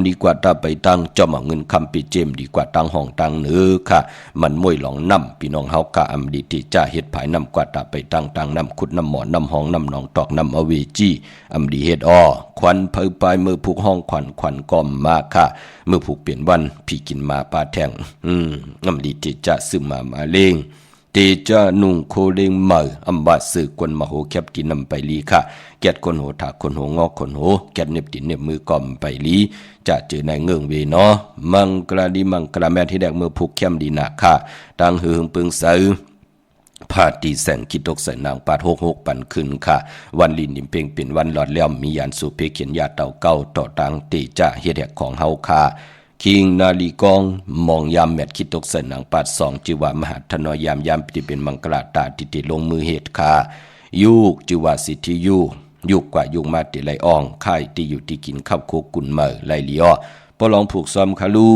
C: ดีกว่าตาไปตั้งจอมเงินคำปีเจมดีกว่าตั้งห้องตั้งเนื้อค่ะมันมวยหลองน้ำพี่น้องเฮากะดีที่จะเฮ็ดภายน้ำกว่าตาไปตั้งน้ำขุดน้ำหมอน้ำห้องน้ำหนองตอกน้ำอเวจีดีเฮ็ดควันเผยปลายมือผูกห้องควันก้อมมาค่ะมือผูกเปลี่ยนวันพี่กินมาปลาแทงดีที่จะซึมมาเลงเตจานุ่งโคเลงเมอำบาสื่อกวนมโหแคบกินนำไปลีค่ะแกดคนโหถาคนโหงอกคนโหแกดเน็บตินเน็บมือกอมไปลีจะเจอในเงืองเวเนาะมังกลาดีมังกลาแม่ที่แดกมือผูกเข้มดีนะค่ะตังหือปึงเสือพาตีแสงคิดตกใส่นางปาด66ปันขึ้นค่ะวันลินนิมเพ่งเป็นวันหลอดแล้วมียานสุเพเขียนยาเต่าเก้าต่อตังเตจาเฮ็ดแหกของเฮาค่ะคิงนาลีกองมองยามแมทคิดตกใส่นางปาด2จิวามหาธนอยามที่เป็นมังกลาตาติลงมือเหตุค่ะยุกจิวาสิทธิยุกกว่ายุกมาติไลอ่องค่ายที่อยู่ที่กินข้าวโคกุนเมอไลลีปอลองผูกซ้อมคาลู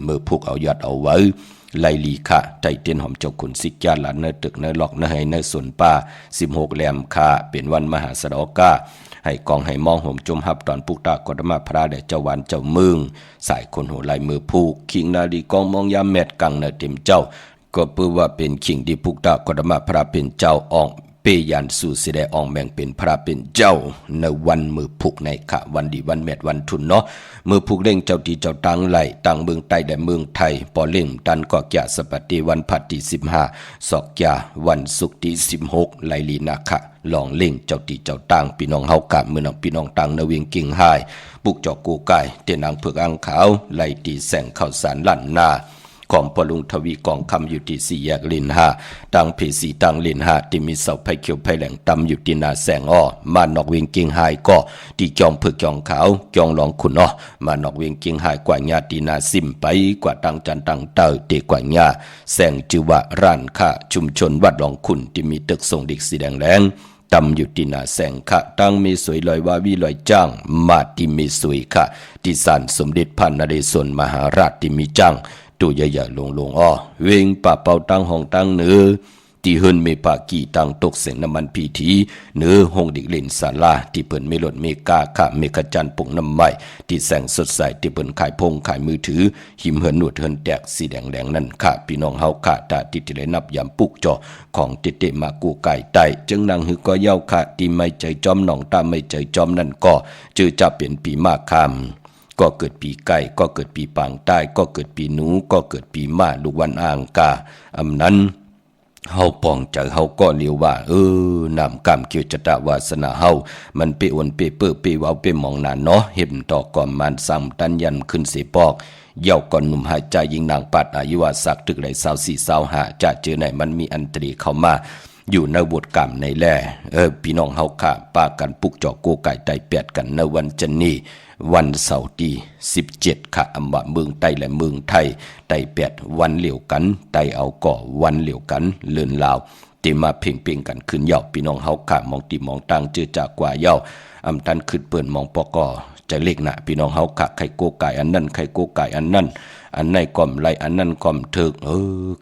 C: เมื่อผูกเอายอดเอาไว้ไลลีค่ะใจเต้นหอมเจ้าขุนสิกยาหลานเนื้อตึกเนื้อหลอกเนื้อให้เนื้อสวนป่า16แหลมค่ะเป็นวันมหาสดอกาให้กองให้มองห่มจมหับตอนปุกตากฎมาพระแด่เจ้าวันเจ้าเมืองสายคนหัวไหลมือผูกคิงนาลีกองมองยามแมดกังเนื้อเต็มเจ้า ก็เพื่อว่าเป็นขิงที่พุกตากฎมาพระเป็นเจ้าอ่องเปยันสู่สิได้อ่องแบ่งเป็นพระเป็นเจ้าในวันมือพุกในขะวันดีวันเม็ดวันทุนเนาะมือพุกเล่งเจ้าตีเจ้าตังไหลตังเมืองใต้และเมืองไทยปอเล่งตันก็แก่สปฏิวันพัดที่15ศอกแก่วันศุกร์ที่16ไหลลีนาคะลองเล่งเจ้าตีเจ้าตังพี่น้องเฮากะมือน้องพี่น้องตังในเวียงกิ่งหายปุกจอกกูไก่เตนางเผือกอ่างขาวไหลตีแสงข้าวสารลั่นนาของพลุงทวีกองคำอยู่ที่4 แยกลิน5ตังเพสีตังลิน5ที่มีเสาไผ่เขียวไผ่แหลงตำอยู่ที่นาแสงอ้อมานอกเวียงกิ่งหายก็ที่จอมเผือกจองขาวจองหลองขุนอ้อมานอกเวียงกิ่งหายกว่าญาตีนาซิมไปกว่าตังจันตังเตอเตกว่าญาแสงจือว่าร้านค้าชุมชนวัดหลองขุนที่มีตึกทรงดิกสีแดงแรงตำอยู่ที่นาแสงค่ะตั้งมีสวยลอยวาวีลอยจ้างมาที่มีสวยค่ะที่ศาลสมเด็จพระนเรศวรมหาราชที่มีจ้างตัวใหญ่ๆลงอ้อเวงป่าเป่าตั้งห้องตั้งเนื้อที่เฮินเมปากีตั้งตกเสียงน้ำมันพีทีเนื้อห้องดิกเล่นศาลาที่เปิ่นเมลดเมกาค่ะเมกจันปงน้ำใหม่ที่แสงสดใสที่เปิ่นขายพงขายมือถือหิมเหินหนวดเหินแตกสีแดงนั่นค่ะพี่น้องเฮาค่ะตาที่จะได้นับยำปุกจอของเตมากูไก่ไตจึงนางหือก็เย้าค่ะที่ไม่ใจจอมหนองตาไม่ใจจอมนั่นก็จือจะเปลี่ยนปีมากคำก็เกิดปีไก่ก็เกิดปีปางใต้ก็เกิดปีหนูก็เกิดปีม้าลูกวันอ่างกาอำนั้นเฮาปองใจเฮาก็เลียวว่านำกรรมเกี่ยวจตวาสนาเฮามันเปอวนเปเปื้อเปเว้าเปหมองนานเนาะเห็นต่อก่อนมันซ้ำตันยันขึ้นเสปอกเย่าก่อนหนุ่มหายใจยิงนางปัดอายุวาสักตึกไหล24-25จะเจอไหนมันมีอันตรีเข้ามาอยู่ในบทกรรมในแล่พี่น้องเฮาค่ะป้ากันปุกจอกโกไก่ไตแปดกันในวันจันนี้วันเสาร์ที่17ค่ะอำว่าเมืองไต้และเมืองไทยไต้แปดวันเหลียวกันไต้เอาก่อวันเหลียวกันเลื่อนลาวที่มาเพ่งกันขึ้นเย่าพี่น้องเฮาค่ะมองตีมองตังเจอจากกว่าเย่าอำทันขึ้นเปิ้นมองปกจะเล็กนะพี่น้องเฮาค่ะไข่โกไก่อันนั้นไข่โกไก่อันนั้นอันในก่อมไรอันนั้นก่อมเถิก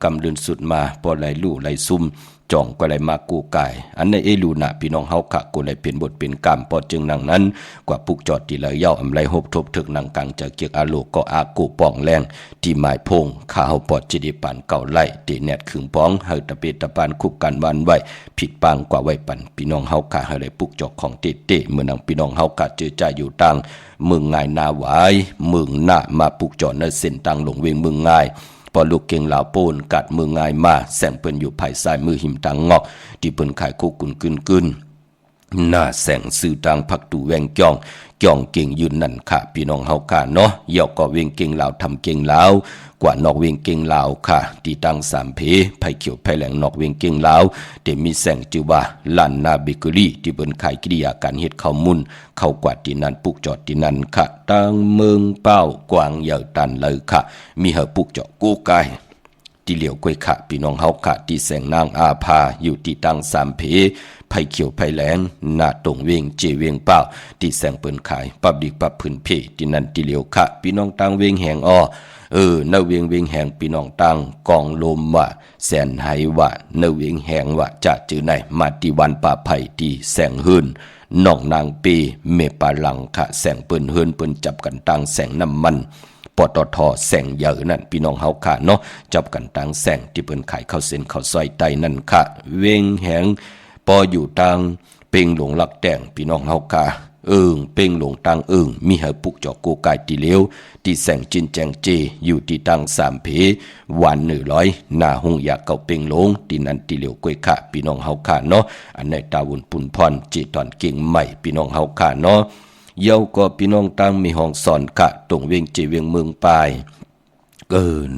C: กำเดินสุดมาพอไรลู่ไรซุ่มจ่องก็เลยมากูกายอันในลูนะพี่น้องเฮาขะกูเลยเป็นบทเป็นกรรมพอจึงนังนั้นกว่าปุกจอดที่เลยเย้าอำไรหบทบถึกนังกังจะเกียกอาโลก็อากูป่องแรงที่หมายพงข้าวปอดจิดิปานเก่าไล่ตีแนดขึงป้องเฮาตะเปตะปานคุกกันวันไว้ผิดปางกว่าไว้ปันพี่น้องเฮาขะเฮาเลยปุกจอกของเตะเมื่อนังพี่น้องเฮาขะเจอใจอยู่ตังเมืองง่ายนาหวายเมืองหน้ามาปุกจอดในเส้นตังหลงเวงเมืองง่ายพอลูกเก่งลาวโปนกัดมือง่ายมาแสงเปิ้นอยู่ภายซ้ายมือหิมตังงอกที่เปิ้นขายโคกุนกึนหน้าแสงสื่อตังพักตูแวงจ้องเก่งยืนนั่นค่ะพี่น้องเฮาค่ะเนาะเยาก็เวงเก่งลาวทำเก่งลาวกว่านอกเวงเก่งลาวค่ะที่ตั้ง3เพไผเขียวไผแหลงนอกเวงเก่งลาวแต่มีแสงจือว่าลั่นนาเบเกอรี่ที่เปิ้นขายกิริยาการเฮ็ดข้าวมุนเข้ากวาดที่นั่นปุกจอดที่นั่นค่ะตั้งเมืองเป้ากวางเหยาตันเลยค่ะมีเฮาปุกจอดกูกายที่เหลียวกวยค่ะพี่น้องเฮาค่ะที่แสงนางอาภาอยู่ที่ตั้ง3เพไผเขียวไผแหลงหน้าตรงเวงเจเวงเป้าที่แสงเปิ้นขายปับดิกปับพื้นเพที่นั่นที่เหลียวค่ะพี่น้องตั้งเวงแหงอ้อนเวียงแหงพี่น้องตั้งกองลมว่าแสนไหว่านเวียงแหงว่าจะจือไหนมาที่วันป่าไผ่ที่แสงหืนน้องนางปีเมปาลังค่ะแสงเปิ้นหืนเปิ้นจับกันตั้งแสงน้ำมันปตท.แสงเยอะนั่นพี่น้องเฮาค่ะเนาะจับกันตั้งแสงที่เปิ้นขายข้าวเส้นข้าวซอยไตนั่นค่ะเวียงแหงปออยู่ตังเป่งหลงลักแต่งพี่น้องเฮาค่ะเป่งหลงตังมีเหปุกจอกโกกายตีเลี้ยวที่แสงจินแจงเจอยู่ที่ตัง3เพวัน100หน้าหงอยากเก่าเป่งหลงที่นั่นตีเลี้ยวกวยค่ะพี่น้องเฮาค่ะเนาะอันในตาวุนปุ่นพรจิตอนเก่งใหม่พี่น้องเฮาค่ะเนาะเยาก็พี่น้องตังมีห้องสอนค่ะตรงเวงเจเวงเมืองปาย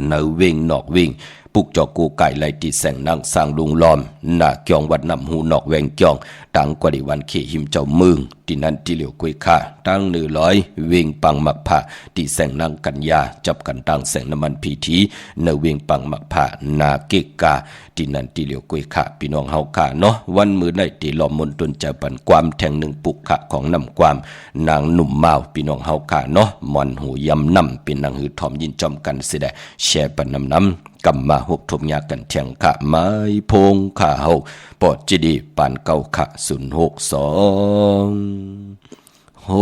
C: ในเวงนอกเวงปุกจอกกูไก่ไหลตีแสงนางสร้างลุงล้อมหน้าเกียงวัดนำหูนอกแวงเกียงตังกว่าดิวันเขหิมเจ้าเมืองที่นั่นที่เหลียวกุยค่ะตั้ง100เวงปังมักผ่าที่แสงนางกัญญาจับกันตั้งแสงน้ำมันพีทีในเวงปังมักผ่านาเกกาที่นั่นที่เหลียวกุยค่ะพี่น้องเฮาค่ะเนาะวันมือในที่ล้อมมนตนใจปันความแทงหนึ่งปุกค่ะของนำความนางหนุ่มเมาพี่น้องเฮาค่ะเนาะมอนหูยำนำเป็นนางหือทอมยินจอมกันเสียได้แชร์ปันน้ำกำมาหกทมยากันเทียงค่ะไม้พงค่ะเฮาปอดจีดีปานเก่าค่ะ062 649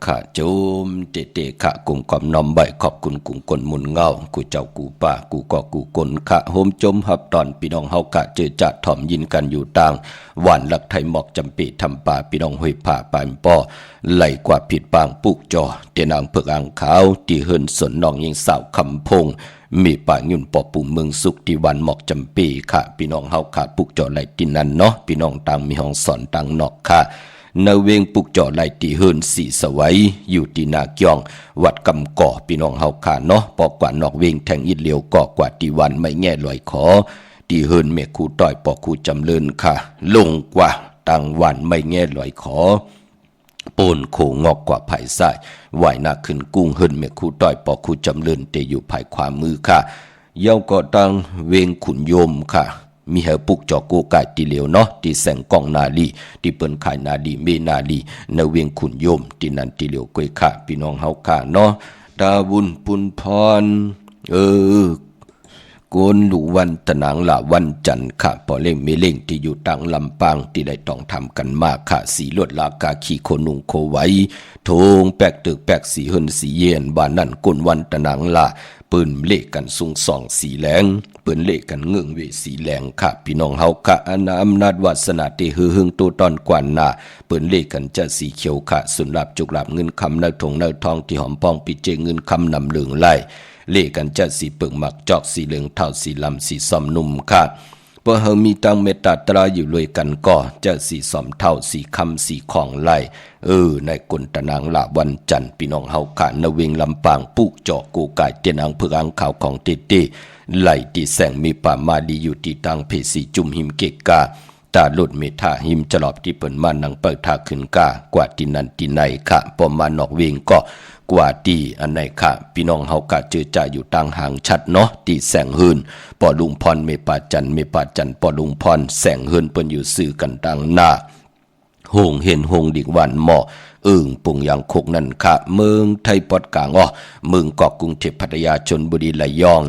C: ข้าโจมเตะข้ากุงความน้อมใบขอบคุณกุงกลมุนเงากูเจ้ากูป่ากูก่อกูกลข้าโฮมจมหับตอนพี่น้องเฮากะเจอจัดถ่อมยินกันอยู่ต่างหวานลักไทยหมอกจำปีทำป่าพี่น้องห้วยผ่าปานป้อไหลกว่าผิดปางปุกจอเตนางเพิกอ่างขาวที่เฮินสนน้องยิงสาวคำพงมีป่ายุ่นปอปู่เมืองสุขที่วันหมอกจำปีค่ะพี่น้องเฮาขาปุกจอไหลตินันเนาะพี่น้องต่างมีห้องสอนต่างนอกค่ะนเวงปุกจ่อไหลตีเฮินสีสวัยอยู่ที่นาเกียงวัดกำก่อพี่น้องเฮาขาเนาะปอกกว่านอกเวงแทงอิดเหลียวก่อกว่าตีวันไม่แง่ลอยขอตีเฮินเมฆคูต่อยปอกคูจำเลินค่ะลงกว่าต่างวันไม่แง่ลอยขอปูนโขงอกกว่าภายซ้ายว่ายหน้าขึ้นกุ้งเฮินเมฆคูต่อยปอกคูจำเลินเตอยู่ภายขวามือค่ะเย้าก็ตั้งเวงขุนโยมค่ะ มีเฮปุกจอโกกายติเหลียวเนาะที่แสงกองนาลีที่เปิ้นขายนาลีเมนาลีในเวียงขุนโยมที่นั่นติเหลียวกวยค่ะพี่น้องเฮาค่ะเนาะดาบุญปุณพรโกนหลูวันตะหนังละวันจันทร์ค่ะปอเล่งเมเล่งที่อยู่ตังลำปางที่ได้ต้องทำกันมากค่ะสีลวดลากาขีโคนุงโคไว้โทงแปกตึกแปกสีเฮินสีเย็นบ้านนั่นกนวันตะหนังละปืนเละกันสุงส่องสีแหลงปืนเละกันเงืองเวสีแหลงค่ะพี่น้องเฮาค่ะอำนาจวาสนาเตหือหึงตัวตอนกวนหน้าปืนเละกันจะสีเขียวค่ะสุนลับจุกลับเงินคำเนื้อทงเนื้อทองที่หอมปองปิเจเงินคำนำเหลืองไล่เล่กันจะสีเปิงหมักจอกสีเหลืองเท่าสีลำสีซอมนุ่มค่ะเพราะเฮามีตังเมตตาตราอยู่รวยกันก็จะสีซอมเท่าสีคำสีของไล่ในกุนตะนางละวันจันทร์พี่น้องเฮาค่ะนเวงลำปางปุกจอกกูกายเตียนอังเพืออังข่าวของเตเตไล่ที่แสงมีป่ามาดีอยู่ที่ตังเพสีจุ่มหิมเกกาตาหลุดเมธาหิมจลอบที่เปิ่นมานังเปิดทาขึ้นกากว่าที่นั่นที่ไหนค่ะพอมานอกเวงก็กว่าที่อันไหนค่ะพี่น้องเฮากะเจอจ่าอยู่ต่างห่างชัดเนาะที่แสงหืนปอลุงพรเมปาจันปอลุงพรแสงหืนเปิ้นอยู่ซื่อกันต่างหน้าโฮงเห็นโฮงดิกวันหม้อปุงยังคกนั่นค่ะเมืองไทยปอดกลางเมืองเกาะกรุงเทพพัทยาชลบุรีระยอง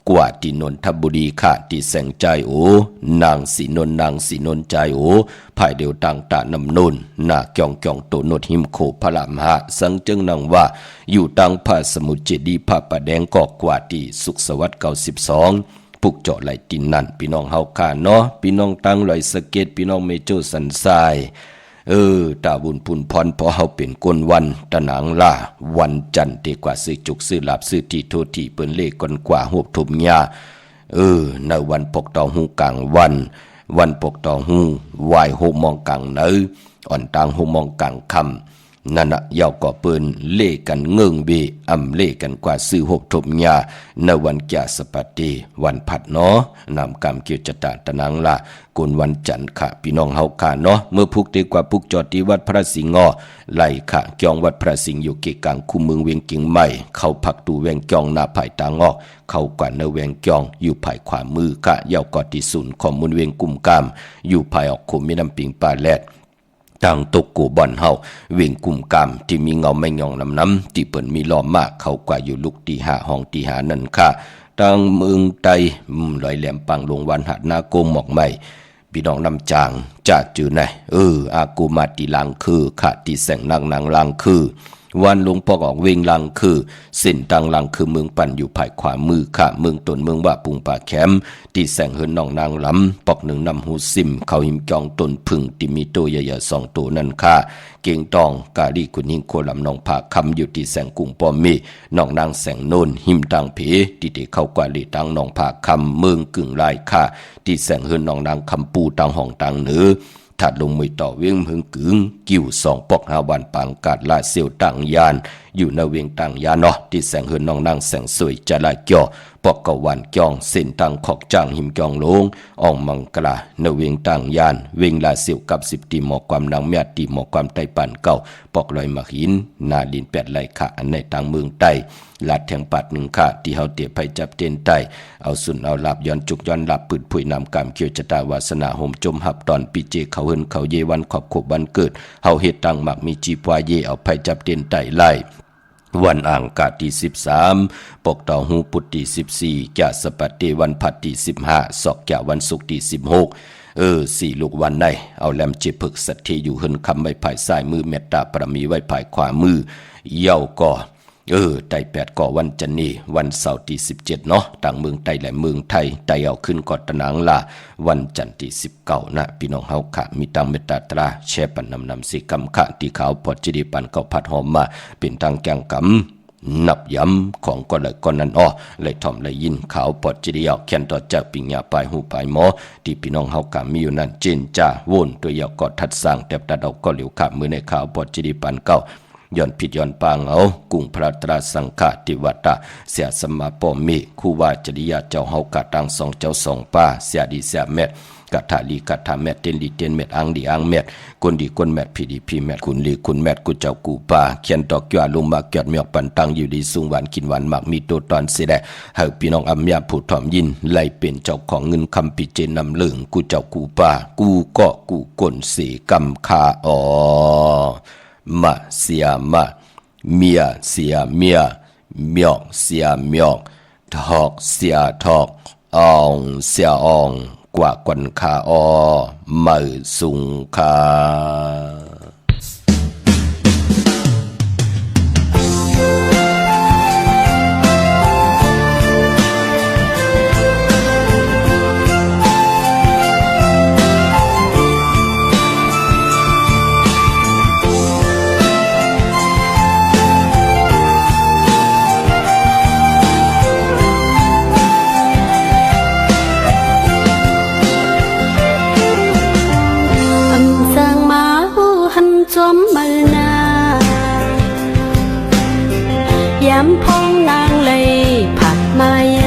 C: กว่าที่นนทบุรีค่ะที่แสงใจนางสีนนใจภายเดียวต่างตานำนุนหน้าเกี่ยงโตนดหิมโคพระรามหะสังจึงนังว่าอยู่ตังพระสมุทรเจดีย์พระประแดงก็กว่าที่สุขสวัสดิ์92ปุกเจาะไหลตินนั่นพี่น้องเฮาค่ะเนาะพี่น้องตังไหลสะเก็ดพี่น้องเมโจสันทรายตาบุญพุนพรพอเฮาเป็นก้นวันตะหนังล่าวันจันทร์ดีกว่าซื้อจุกซื้อหลับซื้อที่โทที่เปิ้นเลขก่อนกว่าหวบทุมยาในวันปกตองหูกลางวันปกตองหูวายหกมองกลางเนื้ออ่อนตางหกมองกลางคำนั่นน่ะยาวก่อเปิ้นเล่กันเงิงเบเล่กันกว่าซื้อหกทุมยาในวันแก่สปัตติวันผัดเนาะนำกรรมเกี่ยวจะตะนังละกุนวันจันทร์ค่ะพี่น้องเฮาค่ะเนาะเมื่อพุกดีกว่าพุกจอดที่วัดพระสิงห์ไล่ค่ะเกี่ยงวัดพระสิงห์อยู่เกกลางคูเมืองเวียงกิ่งใหม่เข้าพักตูเวียงเกี่ยงหน้าภายตางอกเข้ากว่าในเวียงเกี่ยงอยู่ภายขวามือค่ะยาวก่อที่ศูนย์ข้อมูลเวียงกุมกามอยู่ภายออกคุมมีน้ำปิงปลาแลดต่างตกกูบ่อนเฮาเวียงกุมกามที่มีเงาไม่ยองน้ำที่เปิ้นมีล้อมมากเข้ากว่าอยู่ลุกที่หาห้องที่หานั่นค่ะต่างเมืองไตลอยแหลมปังลงวันหัดนาโกมหมอกใหม่พี่น้องนำจางจะจือไหนอากูมาตีลังคือขาดที่แสงนางลังคือวันลงปอกออกเวงลังคือเส้นตังลังคือเมืองปั่นอยู่ภายขวามือค่ะเมืองตนเมืองว่าปุงป่าแคมที่แสงเฮินน้องนางลำปอกหนึ่งนำหูซิมเขาหิมจองตนพึ่งที่มีตัวใหญ่ๆ2ตัวนั่นค่ะเก่งตองกาลีคุณหิงโคลำน้องผาคำอยู่ที่แสงกุ้งปอมมีน้องนางแสงโนนหิมตังเพที่ได้เข้ากว่าลีตังน้องผาคำเมืองกึ่งลายค่ะที่แสงเฮินน้องนางคำปูตังห้องตังเหนือถัดลงมือต่อเวียงเมืองกึ่งกิ่ว2ปอกหาวันปางกาดลาเซียวต่างยานอยู่ในเวียงต่างยานที่แสงเฮินน้องนางแสงสวยจะลาเกี่ยวปอกกะวันเกี่ยงเส้นต่างขอกจางหิมจองลงอ่องมังกลาในเวียงต่างยานเวียงลาเซียวกับ10ตีหมอกความนางแม่ตีหมอกความไตปั่นเก่าปอกลอยมาหินนาดิน8ไหลค่ะอันในต่างเมืองใต้ลาดแทงปัด1ค่ะที่เฮาเตะไผจับเต้นใต้เอาสุนเอาลาบย้อนจุกย้อนลาบปืดผุยนำกามเกี่ยวชะตาวาสนาห่มจมหับตอนปีเจเขาเฮินเขาเยวันขอบขบวันเกิดเฮาเฮ็ดตั้งมักมีจีปวายเยเอาไผจับเต้นใต้ไล่วันอ่างกาที่13ปกต่อหูปุตที่14จะสปัตติวันผัดที่15ศอกจะวันศุกร์ที่164ลูกวันในเอาแลมเจพึกสัตทีอยู่เฮินคำไว้ภายซ้ายมือเมตตาปรมีไว้ภายขวามือเย้าก่อไต่8ก่อวันจันนีวันเสาร์ที่17เนาะต่างเมืองไต้และเมืองไทยไต่เอาขึ้นก่อตะนางลาวันจันทร์ที่19นะพี่น้องเฮาค่ะมีตังเมตตาตราแช่ปันนำสิกรรมค่ะที่ขาวพอจิดีปันเก่าผัดหอมมาเป็นทางแกงกำนับย้ำของก่อนเลยก่อนนั้นเลยถ่อมเลยยินขาวปอดจิดีเอาแค้นต่อจากปิญญาปลายหูปลายหมอที่พี่น้องเฮากะมีอยู่นั่นเจนจ้าวนตัวยาวกอดทัดสร้างแต่ตัดเอาก็เหลียวขามือในขาวปอดจิดีปันเก่าย้อนผิดย้อนปางเอากุ้งพระตราสังฆติวัตะเสียสมมาปอมีคู่ว่าจริยาเจ้าเฮากะตัง2เจ้า2ป้าเสียดีเสียแม่ กะทะลีกะทะแมดเตนลีเตนแมดอังดีอังแมดคนดีคนแมดพีดีพีแมดคุณลีคุณแมดกูเจ้ากูป่าเขียนตอกยัวลุงมาเกียดเมียกปันตังอยู่ดีสูงหวานกินหวานมักมีตัวตอนเสียแดเฮาพี่น้องอำยาผู้ถ่อมยินไล่เป็นเจ้าของเงินคำปิเจนำเหลืองกูเจ้ากูป่ากูก็กูกลเสกำคาอ๋อมาเสียมาเมียเสียเมียเมียกเสียเมียกทอกเสียทอกอองเสียอองกว่ากวนคาออมือสุงคา
D: จอมมือนายามพองนางเลยผัดมาย